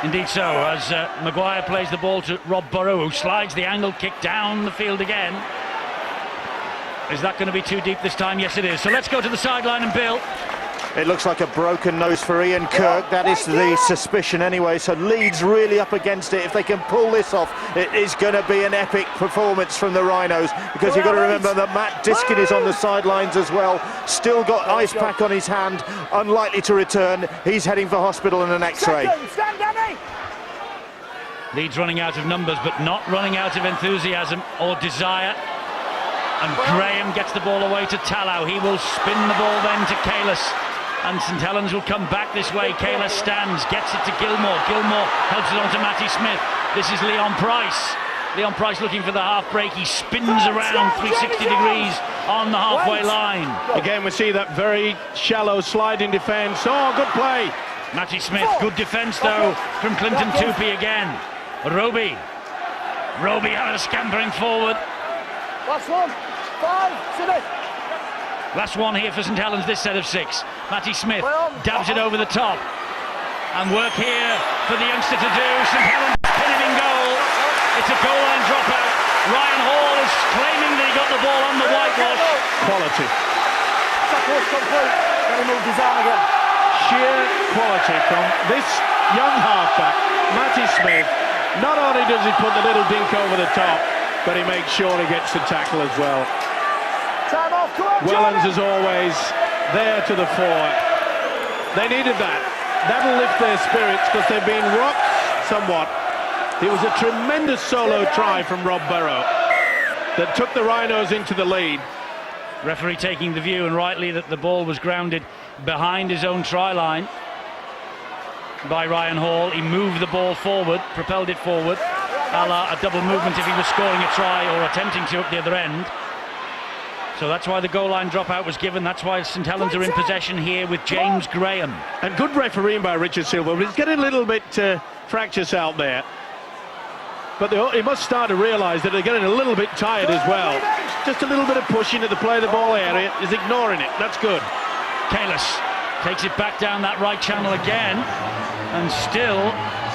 S1: Indeed so, as Maguire plays the ball to Rob Burrow, who slides the angle kick down the field again. Is that going to be too deep this time? Yes, it is. So let's go to the sideline and Bill.
S6: It looks like a broken nose for Ian Kirk. That is the suspicion anyway. So Leeds really up against it. If they can pull this off, it is going to be an epic performance from the Rhinos, because you've got to remember that Matt Diskin is on the sidelines as well. Still got ice pack on his hand, unlikely to return. He's heading for hospital and an X-ray.
S1: Leeds running out of numbers, but not running out of enthusiasm or desire. And Graham gets the ball away to Tallow. He will spin the ball then to Kalis. And St Helens will come back this way. Kalis stands, gets it to Gilmore. Gilmore helps it on to Matty Smith. This is Leon Price. Leon Price looking for the half break. He spins around 360 degrees on the halfway line.
S2: Again, we see that very shallow sliding defence. Oh, good play.
S1: Matty Smith, good defence though from Clinton Tupy again. Roby having a scampering forward.
S5: Last one. 5, sit it.
S1: Last one here for St Helens, this set of 6. Matty Smith dabs it over the top. And work here for the youngster to do. St Helens pin him in goal. It's a goal line dropout. Ryan Hall is claiming that he got the ball on the whitewash.
S2: Quality.
S5: Tackle's complete. Then he moved his arm again.
S2: Sheer quality from this young halfback, Matty Smith. Not only does he put the little dink over the top, but he makes sure he gets the tackle as well.
S5: Time off, come on,
S2: Wellens, as always, there to the fore. They needed that. That'll lift their spirits, because they've been rocked somewhat. It was a tremendous solo try from Rob Burrow that took the Rhinos into the lead.
S1: Referee taking the view, and rightly, that the ball was grounded behind his own try line by Ryan Hall. He moved the ball forward, propelled it forward, a la a double movement if he was scoring a try or attempting to at the other end. So that's why the goal line dropout was given. That's why St Helens are in possession here with James Graham.
S2: And good refereeing by Richard Silver, but he's getting a little bit fractious out there. But he must start to realise that they're getting a little bit tired as well. Just a little bit of pushing at the play the ball area, is ignoring it. That's good.
S1: Kalis takes it back down that right channel again, and still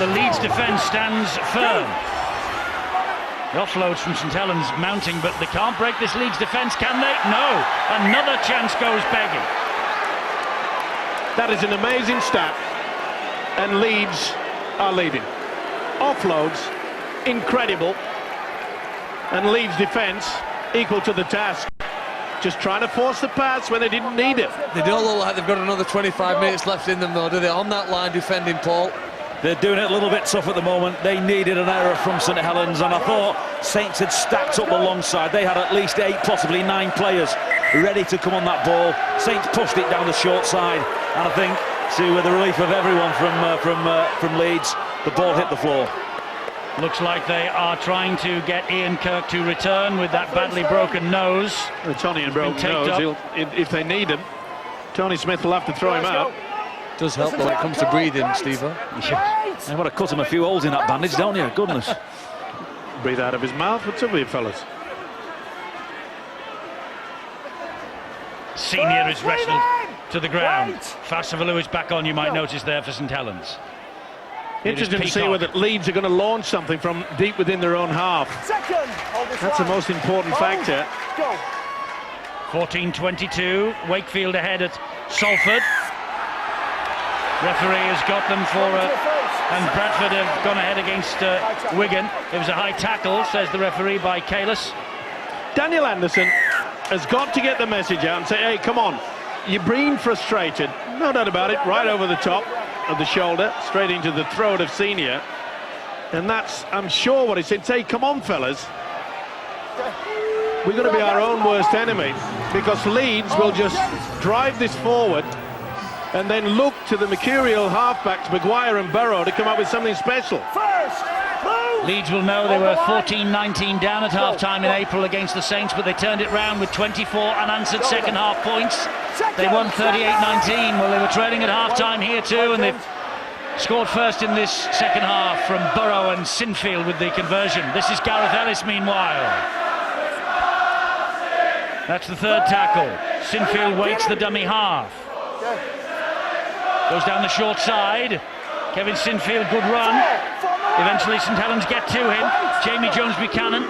S1: the Leeds defence stands firm. The offloads from St Helens mounting, but they can't break this Leeds defence, can they? No. Another chance goes begging.
S2: That is an amazing stat, and Leeds are leading. Offloads, incredible, and Leeds defence equal to the task. Just trying to force the pass when they didn't need it.
S3: They don't look like they've got another 25 minutes left in them though, do they? On that line defending, Paul.
S4: They're doing it a little bit tough at the moment. They needed an error from St Helens, and I thought Saints had stacked up the long side. They had at least 8, possibly 9 players ready to come on that ball. Saints pushed it down the short side, and I think, to the relief of everyone from Leeds, the ball hit the floor.
S1: Looks like they are trying to get Ian Kirk to return with that badly broken nose.
S2: Tony and broken nose, if they need him, Tony Smith will have to throw him out.
S3: Does help when it comes to breathing, Steve.
S4: Yeah. You've got to cut him a few holes in that bandage, don't you? Goodness.
S2: Breathe out of his mouth. What's up with you fellas?
S1: Senior is wrestled to the ground. Fastavalu is back on, you might notice there, for St Helens.
S2: Interesting to see whether Leeds are going to launch something from deep within their own half. That's the most important factor.
S1: 14-22, Wakefield ahead at Salford. Referee has got them for and Bradford have gone ahead against Wigan. It was a high tackle, says the referee, by Kalis.
S2: Daniel Anderson has got to get the message out and say, hey, come on, you're being frustrated, no doubt about it, right over the top of the shoulder, straight into the throat of Senior. And that's, I'm sure, what he said. Say, come on, fellas, we're going to be our own worst enemy, because Leeds will just drive this forward and then look to the mercurial halfbacks, Maguire and Burrow, to come up with something special.
S1: Leeds will know they were 14-19 down at half-time in April against the Saints, but they turned it round with 24 unanswered second-half points. They won 38-19. Well, they were trailing at half-time here too, and they've scored first in this second half from Burrow and Sinfield with the conversion. This is Gareth Ellis, meanwhile. That's the third tackle. Sinfield waits the dummy half. Goes down the short side. Kevin Sinfield, good run. Eventually St Helens get to him. Jamie Jones-Buchanan.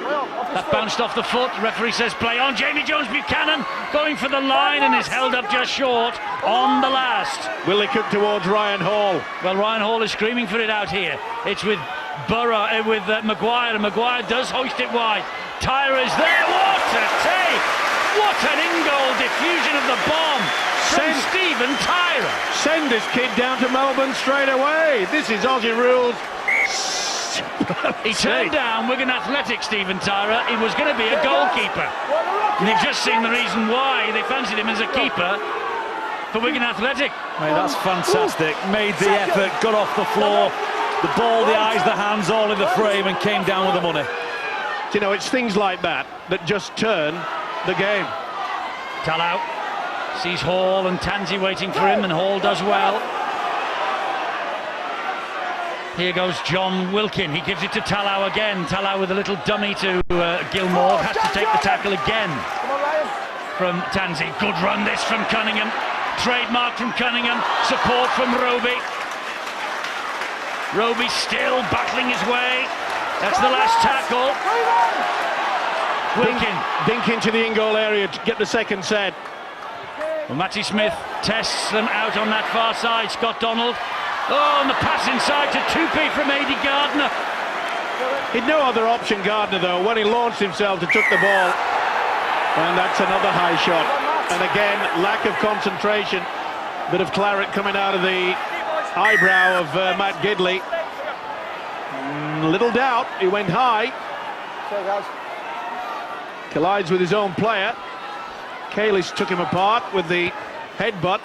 S1: That bounced off the foot. Referee says play on. Jamie Jones-Buchanan going for the line and is held up just short on the last.
S2: Will they cook towards Ryan Hall?
S1: Well, Ryan Hall is screaming for it out here. It's with Maguire, and Maguire does hoist it wide. Tyra is there. What a take! What an in-goal diffusion of the bomb from Stephen Tyra.
S2: Send this kid down to Melbourne straight away. This is Aussie rules.
S1: He turned down Wigan Athletic, Stephen Tyra. He was going to be a goalkeeper. And you've just seen the reason why they fancied him as a keeper for Wigan Athletic.
S4: Mate, that's fantastic. Made the effort, got off the floor. The ball, the eyes, the hands, all in the frame, and came down with the money.
S2: You know, it's things like that that just turn the game.
S1: Talau sees Hall and Tansey waiting for him, and Hall does well. Here goes John Wilkin. He gives it to Talau again. Talau with a little dummy to Gilmore. Has to take the tackle again from Tansey. Good run this from Cunningham. Trademark from Cunningham. Support from Roby. Roby still battling his way. That's the last tackle. Wilkin.
S2: Dink into the in-goal area to get the second set.
S1: Well, Matty Smith tests them out on that far side. Scott Donald. Oh, and the pass inside to Tupi from Adi Gardner.
S2: He'd no other option, Gardner, though, when he launched himself to took the ball. And that's another high shot. And again, lack of concentration. Bit of claret coming out of the eyebrow of Matt Gidley. Little doubt, he went high. Collides with his own player. Kalis took him apart with the headbutt.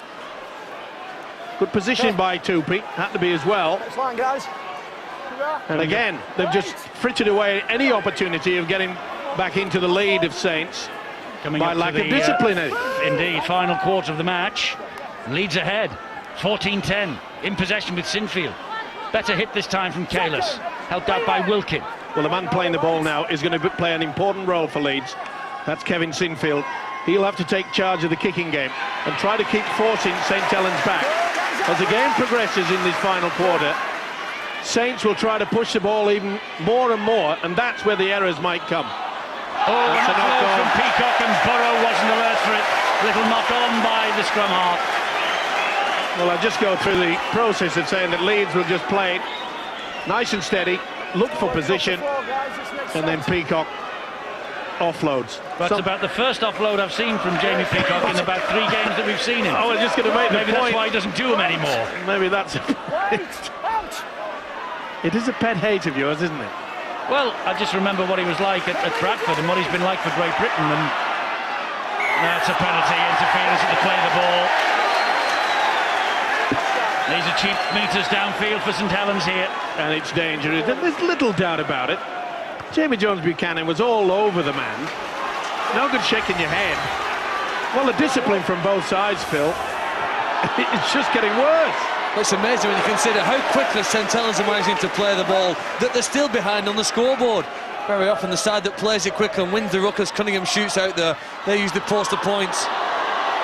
S2: Good position by Tupi, had to be as well.
S5: Next line, guys.
S2: And again, they've just frittered away any opportunity of getting back into the lead of Saints
S1: Coming
S2: by
S1: up
S2: lack
S1: to
S2: of
S1: the,
S2: discipline.
S1: Indeed, final quarter of the match. Leeds ahead, 14-10, in possession with Sinfield. Better hit this time from Kalis, helped out by Wilkin.
S2: Well, the man playing the ball now is going to play an important role for Leeds. That's Kevin Sinfield. He'll have to take charge of the kicking game and try to keep forcing St Helens back. As the game progresses in this final quarter, Saints will try to push the ball even more and more, and that's where the errors might come.
S1: Oh, that's a knock from Peacock, and Burrow wasn't alert for it. Little knock on by the scrum half.
S2: Well, I'll just go through the process of saying that Leeds will just play it nice and steady, look for position, and then Peacock offloads.
S1: That's about the first offload I've seen from Jamie Peacock in about 3 games that we've seen him.
S2: I was just going to make the
S1: Maybe
S2: point.
S1: that's why he doesn't do them anymore.
S2: Maybe that's it is a pet hate of yours, isn't it?
S1: Well, I just remember what he was like at Bradford and what he's been like for Great Britain, and that's a penalty, interference at the play of the ball. These are cheap meters downfield for St Helens here.
S2: And it's dangerous. There's little doubt about it. Jamie Jones-Buchanan was all over the man. No good shaking your head. Well, the discipline from both sides, Phil. It's just getting worse.
S3: It's amazing when you consider how quickly St Helens are managing to play the ball, that they're still behind on the scoreboard. Very often the side that plays it quickly and wins the ruck as Cunningham shoots out there, they usually post the points.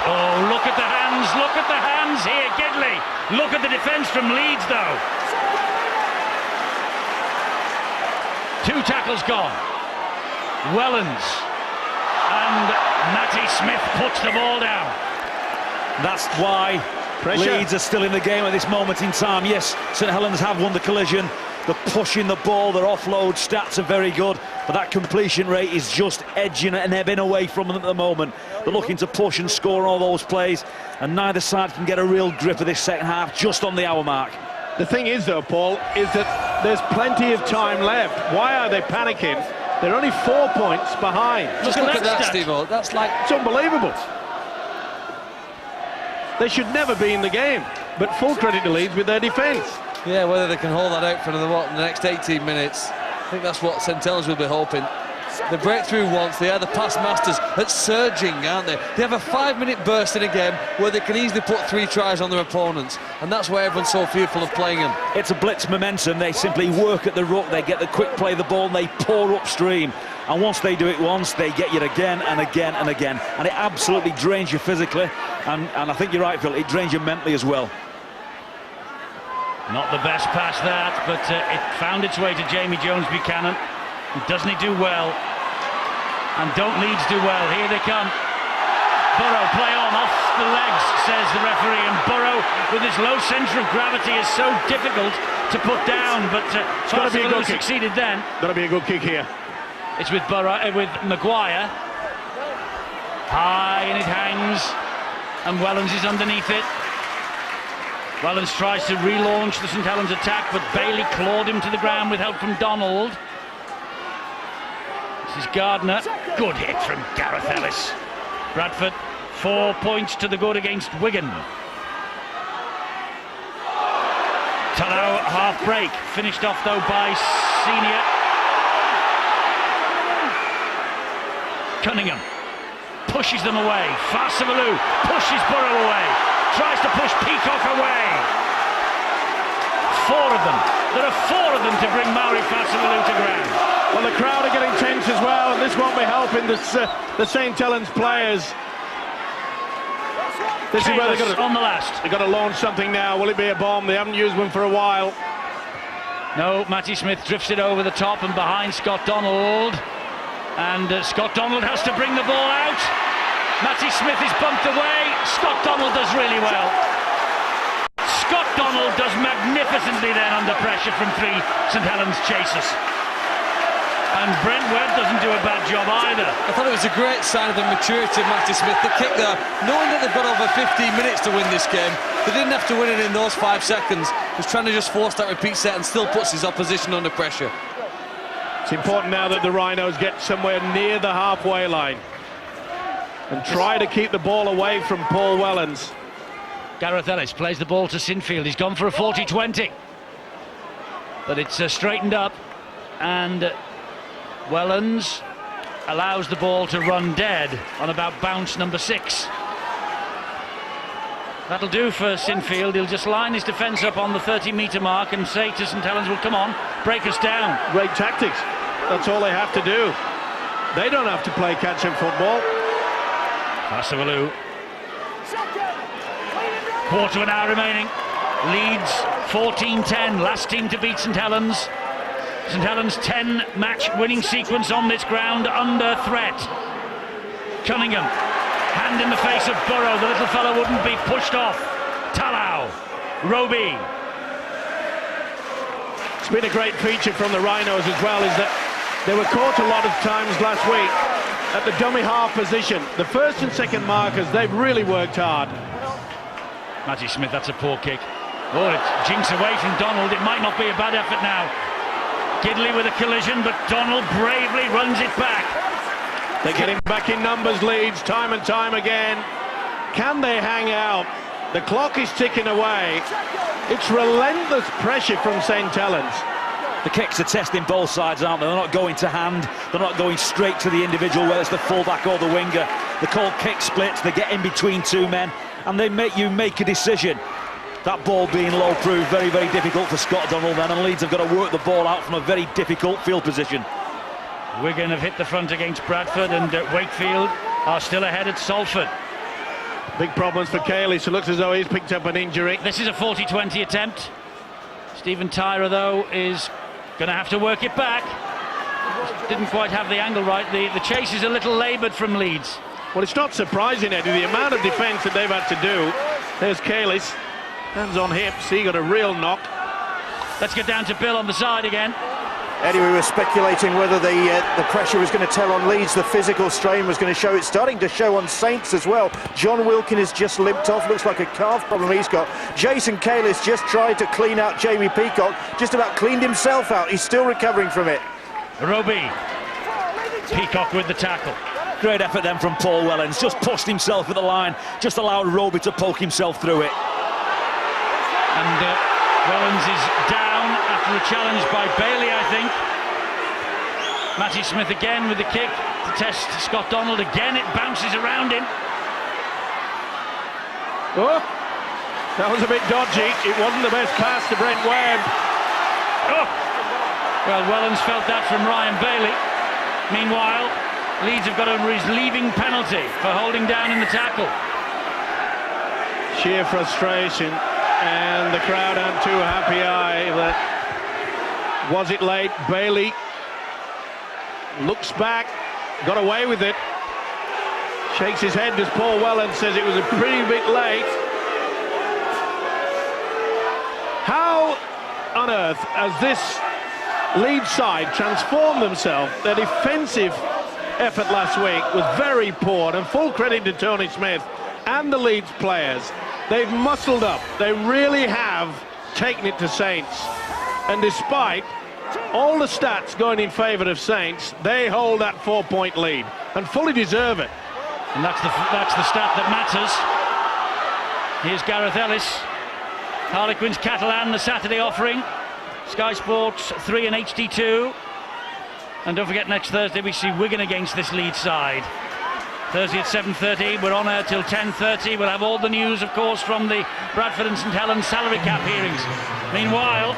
S1: Oh, look at the hands here, Gidley. Look at the defence from Leeds, though. 2 tackles gone. Wellens and Matty Smith puts the ball down.
S4: That's why Leeds are still in the game at this moment in time. Yes, St Helens have won the collision. They're pushing the ball, their offload stats are very good, but that completion rate is just edging and ebbing away from them at the moment. They're looking to push and score all those plays, and neither side can get a real grip of this second half just on the hour mark.
S2: The thing is, though, Paul, is that there's plenty of time left. Why are they panicking? They're only 4 points behind.
S3: Just look at that, Steve-O. That's like...
S2: It's unbelievable. They should never be in the game, but full credit to Leeds with their defence.
S3: Yeah, whether they can hold that out for another, the next 18 minutes. I think that's what St Helens will be hoping. the breakthrough once. They are the past masters at surging, aren't they? They have a 5-minute burst in a game where they can easily put 3 tries on their opponents, and that's why everyone's so fearful of playing them.
S4: It's a blitz momentum. They simply work at the ruck, they get the quick play of the ball, and they pour upstream. And once they do it once, they get you again and again and again. And it absolutely drains you physically, and I think you're right, Phil, it drains you mentally as well.
S1: Not the best pass that, but it found its way to Jamie Jones-Buchanan. Doesn't he do well? And don't Leeds do well? Here they come. Burrow, play on, off the legs, says the referee. And Burrow, with his low centre of gravity, is so difficult to put down. But
S2: it's got to be a good kick.
S1: Succeeded then.
S2: Got to be a good kick here.
S1: It's with Burrow, with Maguire. High, and it hangs. And Wellens is underneath it. Wellens tries to relaunch the St Helens attack, but Bailey clawed him to the ground with help from Donald. This is Gardner. Good hit from Gareth Ellis. Bradford, 4 points to the good against Wigan. Tallow, half break. Finished off though by Senior. Cunningham pushes them away. Fasavalou pushes Burrow away. Tries to push Peacock away. 4 of them. There are 4 of them to bring Mauri Fasavalou to ground.
S2: Well, the crowd are getting tense as well, and this won't be helping the St Helens players. This is where they've got to,
S1: on the last.
S2: They've got to launch something now. Will it be a bomb? They haven't used one for a while.
S1: No, Matty Smith drifts it over the top and behind Scott Donald. And Scott Donald has to bring the ball out. Matty Smith is bumped away. Scott Donald does really well. Scott Donald does magnificently then under pressure from 3 St Helens chasers. And Brent Webb doesn't do a bad job either.
S3: I thought it was a great sign of the maturity of Matty Smith. The kick there, knowing that they've got over 15 minutes to win this game, they didn't have to win it in those 5 seconds. He's trying to just force that repeat set and still puts his opposition under pressure.
S2: It's important now that the Rhinos get somewhere near the halfway line and try to keep the ball away from Paul Wellens.
S1: Gareth Ellis plays the ball to Sinfield. He's gone for a 40-20. But it's straightened up, and Wellens allows the ball to run dead on about bounce number 6. That'll do for Sinfield. He'll just line his defence up on the 30-metre mark and say to St Helens, well, come on, break us down.
S2: Great tactics. That's all they have to do. They don't have to play catch-up football.
S1: Fasavalou. Quarter of an hour remaining. Leeds 14-10, last team to beat St Helens. St Helens 10-match winning sequence on this ground under threat. Cunningham, hand in the face of Burrow. The little fellow wouldn't be pushed off. Tallow, Roby.
S2: It's been a great feature from the Rhinos as well, is that they were caught a lot of times last week at the dummy half position. The first and second markers, they've really worked hard.
S1: Matty Smith, that's a poor kick. Oh, it jinks away from Donald. It might not be a bad effort now. Gidley with a collision, but Donald bravely runs it back.
S2: They're getting back in numbers, Leeds, time and time again. Can they hang out? The clock is ticking away. It's relentless pressure from St Helens.
S4: The kicks are testing both sides, aren't they? They're not going to hand, they're not going straight to the individual, whether it's the fullback or the winger. They're called kick splits, they get in between 2 men, and they make you make a decision. That ball being low proved very, very difficult for Scott Donald then, and Leeds have got to work the ball out from a very difficult field position.
S1: Wigan have hit the front against Bradford, and Wakefield are still ahead at Salford.
S2: Big problems for Cayley, so it looks as though he's picked up an injury.
S1: This is a 40-20 attempt. Stephen Tyrer, though, is going to have to work it back. Didn't quite have the angle right. The chase is a little laboured from Leeds.
S2: Well, it's not surprising, Eddie, the amount of defence that they've had to do. There's Cayley, hands on hips, he got a real knock.
S1: Let's get down to Bill on the side again.
S6: Eddie, we were speculating whether the pressure was going to tell on Leeds, the physical strain was going to show. It's starting to show on Saints as well. John Wilkin has just limped off, looks like a calf problem he's got. Jason Kalis just tried to clean out Jamie Peacock, just about cleaned himself out. He's still recovering from it.
S1: Roby, Peacock with the tackle.
S4: Great effort then from Paul Wellens, just pushed himself at the line, just allowed Roby to poke himself through it.
S1: And Wellens is down after a challenge by Bailey, I think. Matty Smith again with the kick to test Scott Donald again. It bounces around him.
S2: Oh, that was a bit dodgy. It wasn't the best pass to Brent Webb.
S1: Oh. Well, Wellens felt that from Ryan Bailey. Meanwhile, Leeds have got a relieving penalty for holding down in the tackle.
S2: Sheer frustration, and the crowd aren't too happy. Was it late? Bailey looks back, got away with it, shakes his head as Paul Wellens says it was a pretty bit late. How on earth has this Leeds side transformed themselves? Their defensive effort last week was very poor, and full credit to Tony Smith and the Leeds players. They've muscled up, they really have taken it to Saints, and despite all the stats going in favour of Saints, they hold that 4-point lead and fully deserve it.
S1: And that's the stat that matters. Here's Gareth Ellis. Harlequins Catalan, the Saturday offering. Sky Sports 3 and HD2. And don't forget, next Thursday we see Wigan against this Leeds side. Thursday at 7:30. We're on air till 10:30. We'll have all the news, of course, from the Bradford and St Helens salary cap hearings. Meanwhile,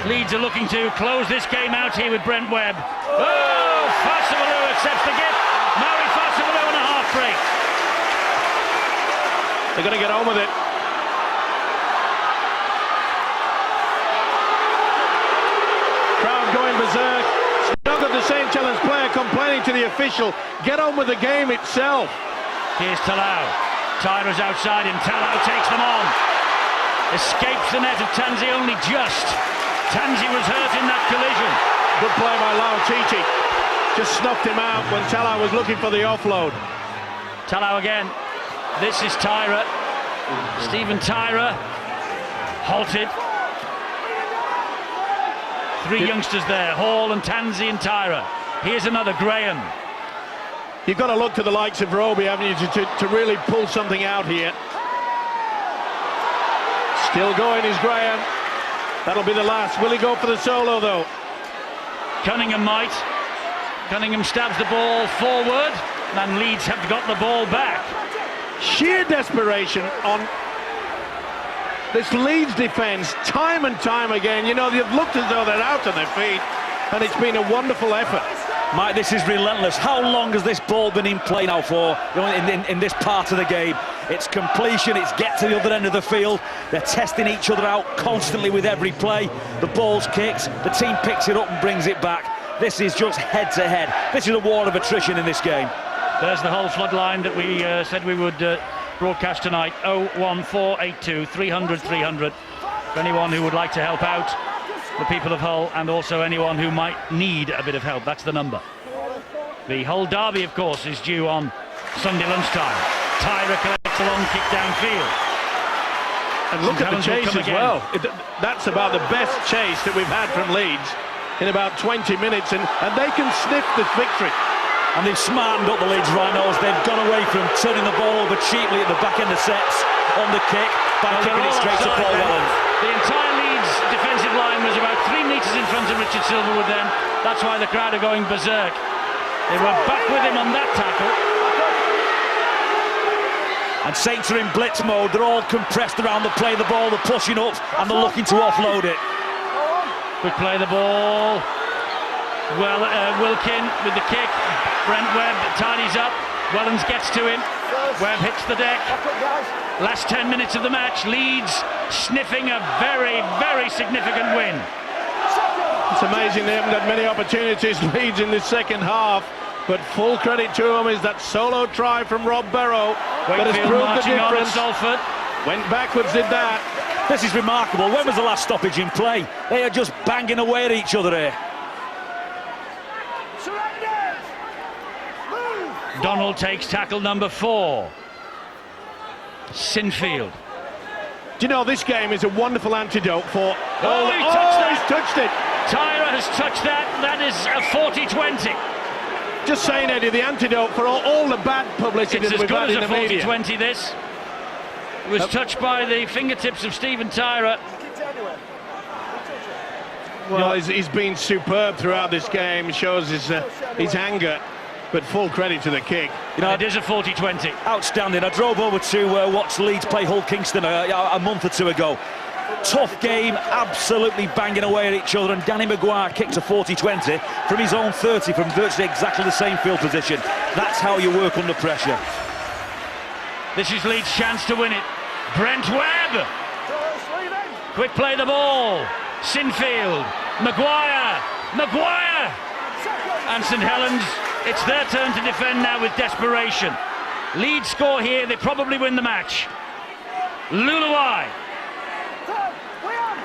S1: Leeds are looking to close this game out here with Brent Webb. Oh, Fasavalou accepts the gift. Mauri Fasavalou on a half break.
S2: They're going to get on with it. Crowd going berserk. Snug at the St Helens player complaining to the official. Get on with the game itself.
S1: Here's Talau. Tyra's outside him. Talau takes them on. Escapes the net of Tanzi only just. Tanzi was hurt in that collision.
S2: Good play by Lau Titi. Just snuffed him out when Talau was looking for the offload.
S1: Talau again. This is Tyra. Stephen Tyra halted. Three youngsters there, Hall and Tanzi and Tyra. Here's another, Graham.
S2: You've got to look to the likes of Roby, haven't you, to really pull something out here. Still going is Graham. That'll be the last. Will he go for the solo, though?
S1: Cunningham might. Cunningham stabs the ball forward, and Leeds have got the ball back.
S2: Sheer desperation on this Leeds defence, time and time again. You know, they've looked as though they're out on their feet, and it's been a wonderful effort.
S4: Mike, this is relentless. How long has this ball been in play now for, you know, in this part of the game? It's completion, it's get to the other end of the field. They're testing each other out constantly with every play. The ball's kicked, the team picks it up and brings it back. This is just head to head. This is a war of attrition in this game.
S1: There's the whole flood line that we said we would broadcast tonight. 01482 300 300 for anyone who would like to help out the people of Hull, and also anyone who might need a bit of help. That's the number. The Hull derby, of course, is due on Sunday lunchtime. Tyra collects a long kick downfield.
S2: And look at the chase as well. That's about the best chase that we've had from Leeds in about 20 minutes, and they can sniff the victory.
S4: And they've smartened up the Leeds Rhinos. They've gone away from turning the ball over cheaply at the back end of sets on the kick by kicking it straight to Paul Wellens.
S1: The entire Leeds defensive line was about 3 metres in front of Richard Silverwood then. That's why the crowd are going berserk. They were back with him on that tackle.
S4: And Saints are in blitz mode. They're all compressed around the play, the ball, they're pushing up and they're looking to offload it.
S1: Quick play the ball. Well, Wilkin with the kick. Brent Webb tidies up. Wellens gets to him. Webb hits the deck. Last 10 minutes of the match. Leeds sniffing a very, very significant win.
S2: It's amazing they haven't had many opportunities, Leeds, in this second half. But full credit to him is that solo try from Rob Barrow that has proved the difference.
S1: Salford.
S2: Went backwards, did that.
S4: This is remarkable. When was the last stoppage in play? They are just banging away at each other here.
S1: Donald takes tackle number 4. Sinfield.
S2: Do you know, this game is a wonderful antidote for...
S1: He's
S2: touched it.
S1: Tyra has touched that. That is a 40-20.
S2: Just saying, Eddie, the antidote for all the bad publicity
S1: it's
S2: that we've had in the media.
S1: It's as good as a 40-20, this. It was touched by the fingertips of Stephen Tyra.
S2: Well, he's been superb throughout this game. Shows his anger, but full credit to the kick.
S1: You know, it is a 40-20.
S4: Outstanding. I drove over to watch Leeds play Hull Kingston a month or two ago. Tough game, absolutely banging away at each other, and Danny Maguire kicked a 40-20 from his own 30 from virtually exactly the same field position. That's how you work under pressure.
S1: This is Leeds' chance to win it. Brent Webb. Quick play the ball. Sinfield. Maguire. And St Helens, it's their turn to defend now with desperation. Leeds score here, they probably win the match. Luluai.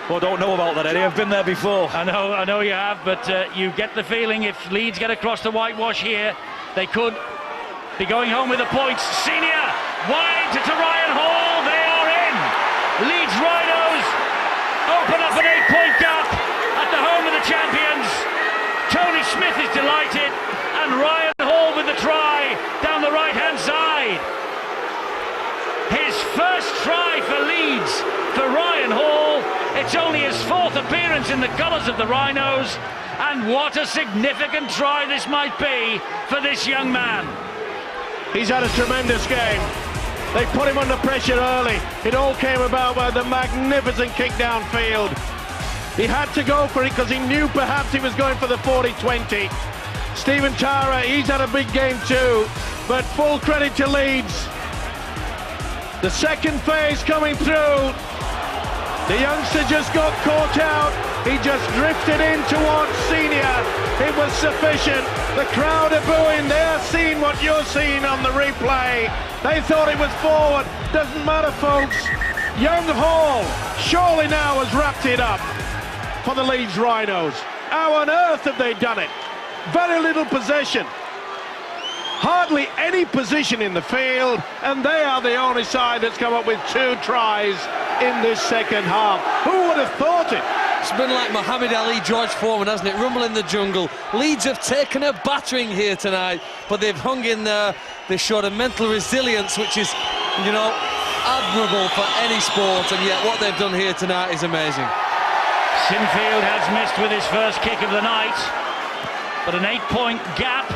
S4: Well, I don't know about that, Eddie. I've been there before.
S1: I know you have, but you get the feeling if Leeds get across the whitewash here, they could be going home with the points. Senior, wide to Ryan Hall, they are in. Leeds Rhinos open up an 8-point gap at the home of the champions. Tony Smith is delighted, and Ryan Hall with the try down the right-hand side. His first try for Leeds for Ryan Hall. It's only his fourth appearance in the colours of the Rhinos, and what a significant try this might be for this young man.
S2: He's had a tremendous game. They put him under pressure early. It all came about by the magnificent kick downfield. He had to go for it because he knew perhaps he was going for the 40-20. Stephen Tara, he's had a big game too, but full credit to Leeds. The second phase coming through. The youngster just got caught out. He just drifted in towards Senior. It was sufficient. The crowd are booing. They are seeing what you're seeing on the replay. They thought it was forward. Doesn't matter, folks. Young Hall surely now has wrapped it up for the Leeds Rhinos. How on earth have they done it? Very little possession. Hardly any position in the field, and they are the only side that's come up with 2 tries in this second half. Who would have thought it?
S3: It's been like Muhammad Ali, George Foreman, hasn't it? Rumble in the jungle. Leeds have taken a battering here tonight, but they've hung in there. They showed a mental resilience, which is, you know, admirable for any sport, and yet what they've done here tonight is amazing.
S1: Sinfield has missed with his first kick of the night, but an 8-point gap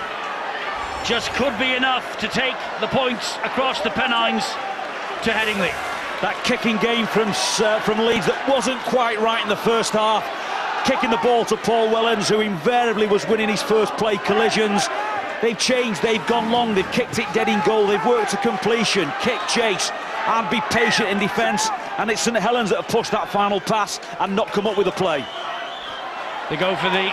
S1: just could be enough to take the points across the Pennines to Headingley.
S4: That kicking game from Leeds that wasn't quite right in the first half. Kicking the ball to Paul Wellens, who invariably was winning his first play collisions. They've changed, they've gone long, they've kicked it dead in goal, they've worked to completion, kick, chase, and be patient in defence. And it's St Helens that have pushed that final pass and not come up with a play.
S1: They go for the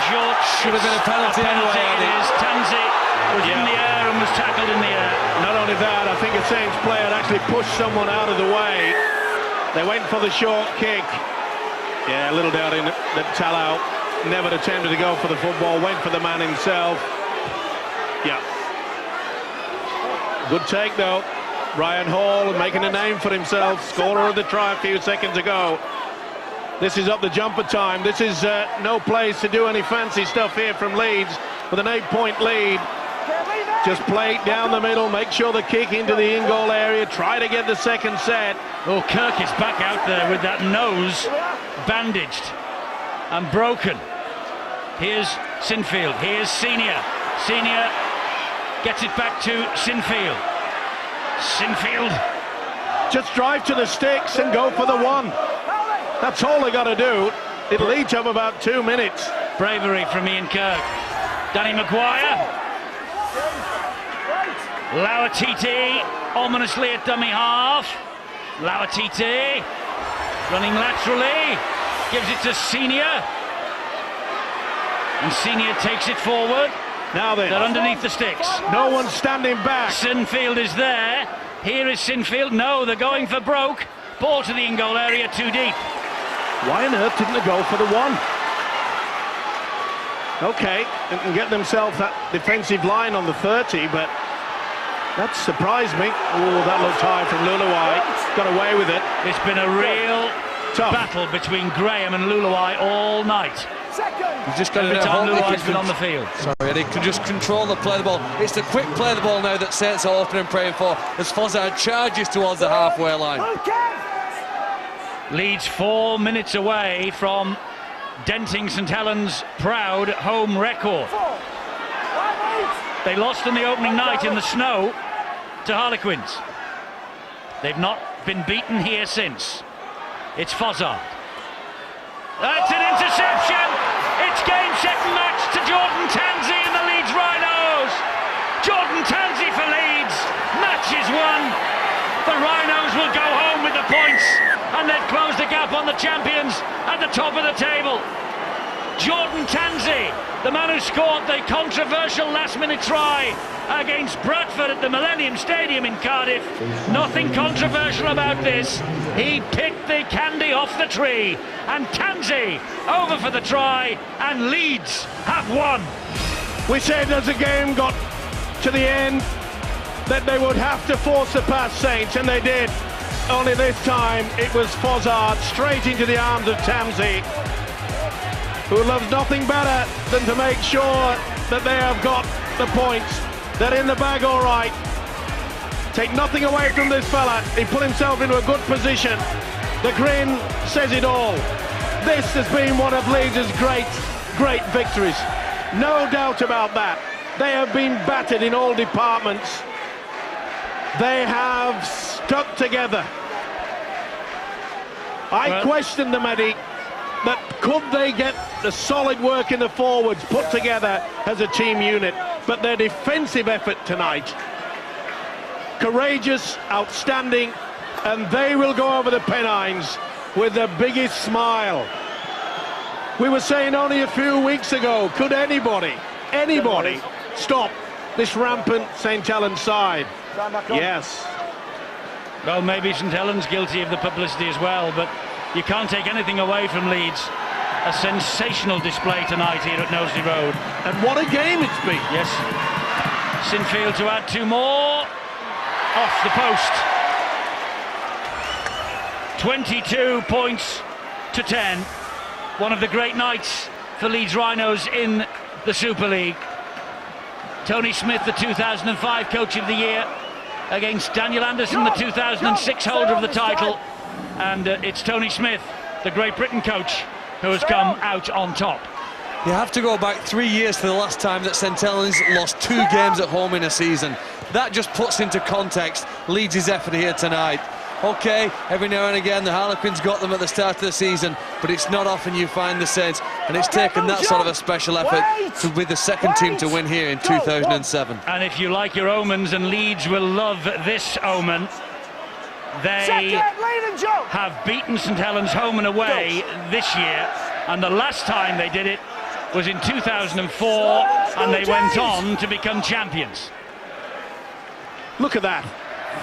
S1: short.
S3: Should have been a penalty anyway.
S1: It is. Tanzi was in the air and was tackled in the air.
S2: Not only that, I think a Saints player actually pushed someone out of the way. They went for the short kick. Yeah, a little doubt in that Talau never attempted to go for the football, went for the man himself. Yeah. Good take though. Ryan Hall making a name for himself, scorer of the try a few seconds ago. This is up the jumper time. This is no place to do any fancy stuff here from Leeds with an 8-point lead. Just play it down the middle, make sure the kick into the in-goal area, try to get the second set.
S1: Oh, Kirk is back out there with that nose bandaged and broken. Here's Sinfield, here's Senior. Senior gets it back to Sinfield. Sinfield.
S2: Just drive to the sticks and go for the one. That's all they got to do. It'll each up about 2 minutes.
S1: Bravery from Ian Kirk. Danny Maguire. Lauatiti ominously at dummy half. Lauatiti running laterally. Gives it to Senior. And Senior takes it forward.
S2: Now then.
S1: They're underneath the sticks.
S2: No one's standing back.
S1: Sinfield is there. Here is Sinfield. No, they're going for broke. Ball to the in-goal area, too deep.
S2: Why on earth didn't they go for the one? Okay, they can get themselves that defensive line on the 30, but that surprised me. Oh, that looked high from Luluai. Got away with it.
S1: It's been a real
S2: tough
S1: battle between Graham and Luluai all night.
S3: You've just got
S1: Every
S3: to know
S1: time
S3: Hall
S1: Luluai's been on the field.
S3: Sorry, Eddie, can just control the play of the ball. It's the quick play of the ball now that Saints are open and praying for as Fozzard charges towards the halfway line.
S1: Leeds 4 minutes away from denting St Helens' proud home record. They lost on the opening night in the snow to Harlequins. They've not been beaten here since. It's Fozzard. That's an interception! It's game, set and match to Jordan Tansey and the Leeds Rhinos! Jordan Tansey for Leeds. Match is won. The Rhinos will go home with the points and they've closed the gap on the champions at the top of the table. Jordan Tansey, the man who scored the controversial last-minute try against Bradford at the Millennium Stadium in Cardiff. Nothing controversial about this. He picked the candy off the tree, and Tansey over for the try, and Leeds have won.
S2: We said as the game got to the end that they would have to force the past Saints, and they did. Only this time it was Fozzard straight into the arms of Tansey, who loves nothing better than to make sure that they have got the points. They're in the bag all right. Take nothing away from this fella. He put himself into a good position. The grin says it all. This has been one of Leeds' great victories. No doubt about that. They have been battered in all departments. They have stuck together. I questioned them, Eddie, that could they get the solid work in the forwards put together as a team unit, but their defensive effort tonight, courageous, outstanding, and they will go over the Pennines with the biggest smile. We were saying only a few weeks ago, could anybody stop this rampant St Helens side? Yes.
S1: Well, maybe St Helens guilty of the publicity as well, but you can't take anything away from Leeds. A sensational display tonight here at Knowsley Road.
S2: And what a game it's been.
S1: Yes. Sinfield to add two more. Off the post. 22 points to 10. One of the great nights for Leeds Rhinos in the Super League. Tony Smith, the 2005 Coach of the Year, against Daniel Anderson, the 2006 holder of the title. And it's Tony Smith, the Great Britain coach, who has come out on top.
S3: You have to go back 3 years to the last time that St Helens lost 2 games at home in a season. That just puts into context Leeds' effort here tonight. Okay, every now and again the Harlequins got them at the start of the season, but it's not often you find the Saints, and it's taken that sort of a special effort to be the second team to win here in 2007.
S1: And if you like your omens, and Leeds will love this omen, they have beaten St Helens home and away this year, and the last time they did it was in 2004, and they went on to become champions.
S2: Look at that.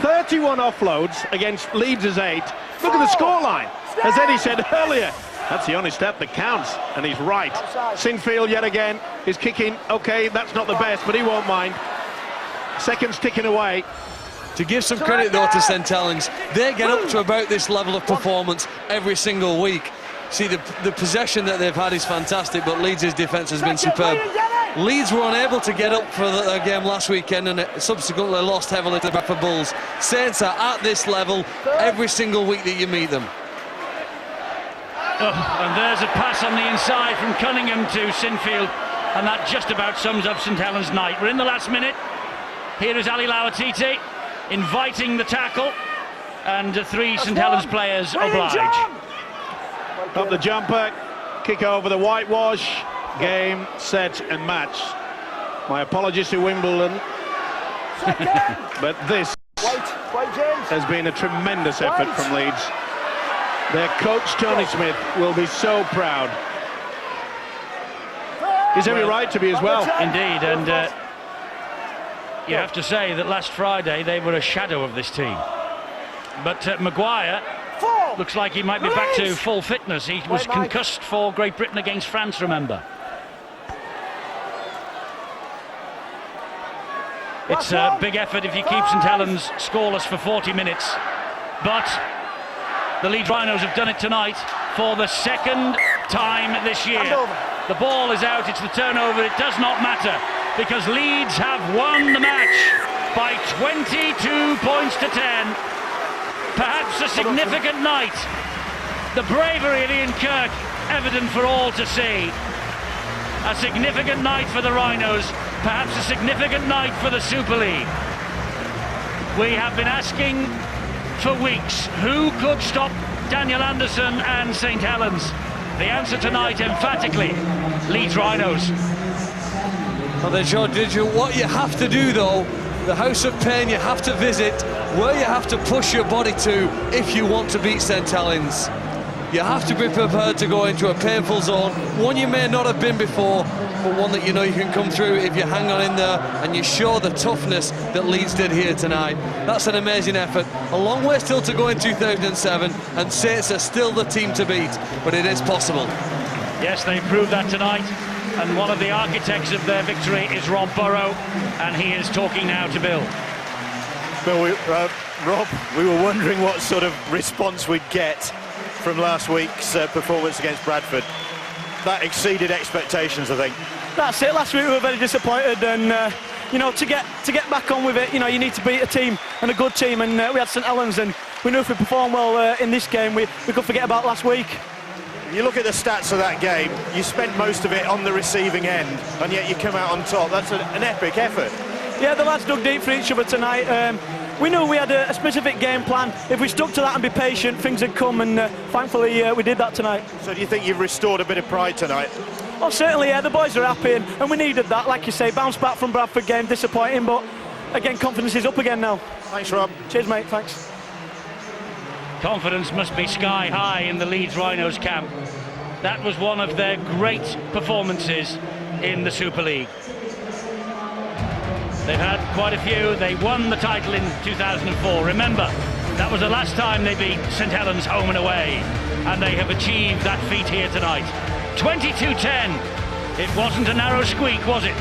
S2: 31 offloads against Leeds' 8. Look at the scoreline. As Eddie said earlier, that's the only step that counts, and he's right. Sinfield yet again is kicking. Okay, that's not the best, but he won't mind. Seconds ticking away.
S3: To give some credit though to St Helens, they get up to about this level of performance every single week. See, the possession that they've had is fantastic, but Leeds' defence has been superb. Leeds were unable to get up for their game last weekend and subsequently lost heavily to the Bradford Bulls. Saints are at this level every single week that you meet them.
S1: And there's a pass on the inside from Cunningham to Sinfield, and that just about sums up St Helens' night. We're in the last minute. Here is Ali Lawatiti inviting the tackle, and 3 St Helens players oblige.
S2: Up the jumper, kick over the whitewash. Game, set and match. My apologies to Wimbledon, but this has been a tremendous effort from Leeds. Their coach Tony Smith will be so proud. He's every right to be as well.
S1: Indeed, and you have to say that last Friday they were a shadow of this team. But Maguire looks like he might be back to full fitness. He was concussed for Great Britain against France, remember. It's a big effort if you keep St Helens scoreless for 40 minutes. But the Leeds Rhinos have done it tonight for the second time this year. The ball is out, it's the turnover, it does not matter, because Leeds have won the match by 22 points to 10. Perhaps a significant night. The bravery of Ian Kirk evident for all to see. A significant night for the Rhinos, perhaps a significant night for the Super League. We have been asking for weeks, who could stop Daniel Anderson and St Helens? The answer tonight, emphatically, Leeds Rhinos.
S3: Well then, Sean, what you have to do though, the house of pain you have to visit, where you have to push your body to if you want to beat St Helens. You have to be prepared to go into a painful zone, one you may not have been before, but one that you know you can come through if you hang on in there and you show the toughness that Leeds did here tonight. That's an amazing effort. A long way still to go in 2007, and Saints are still the team to beat, but it is possible.
S1: Yes, they proved that tonight, and one of the architects of their victory is Rob Burrow, and he is talking now to Bill.
S6: Bill, Rob, we were wondering what sort of response we'd get from last week's performance against Bradford. That exceeded expectations, I think.
S5: That's it. Last week we were very disappointed, and you know, to get back on with it, you know, you need to beat a team and a good team, and we had St Helens, and we knew if we perform well in this game, we could forget about last week.
S6: You look at the stats of that game, you spent most of it on the receiving end, and yet you come out on top. That's an epic effort.
S5: Yeah, the lads dug deep for each other tonight. We knew we had a specific game plan. If we stuck to that and be patient, things would come, and thankfully we did that tonight.
S6: So do you think you've restored a bit of pride tonight?
S5: Oh, certainly, yeah, the boys are happy, and we needed that. Like you say, bounce back from Bradford game, disappointing, but again, confidence is up again now.
S6: Thanks, Rob.
S5: Cheers, mate, thanks.
S1: Confidence must be sky high in the Leeds Rhinos camp. That was one of their great performances in the Super League. They've had quite a few. They won the title in 2004. Remember, that was the last time they beat St Helens home and away, and they have achieved that feat here tonight. 22-10. It wasn't a narrow squeak, was it?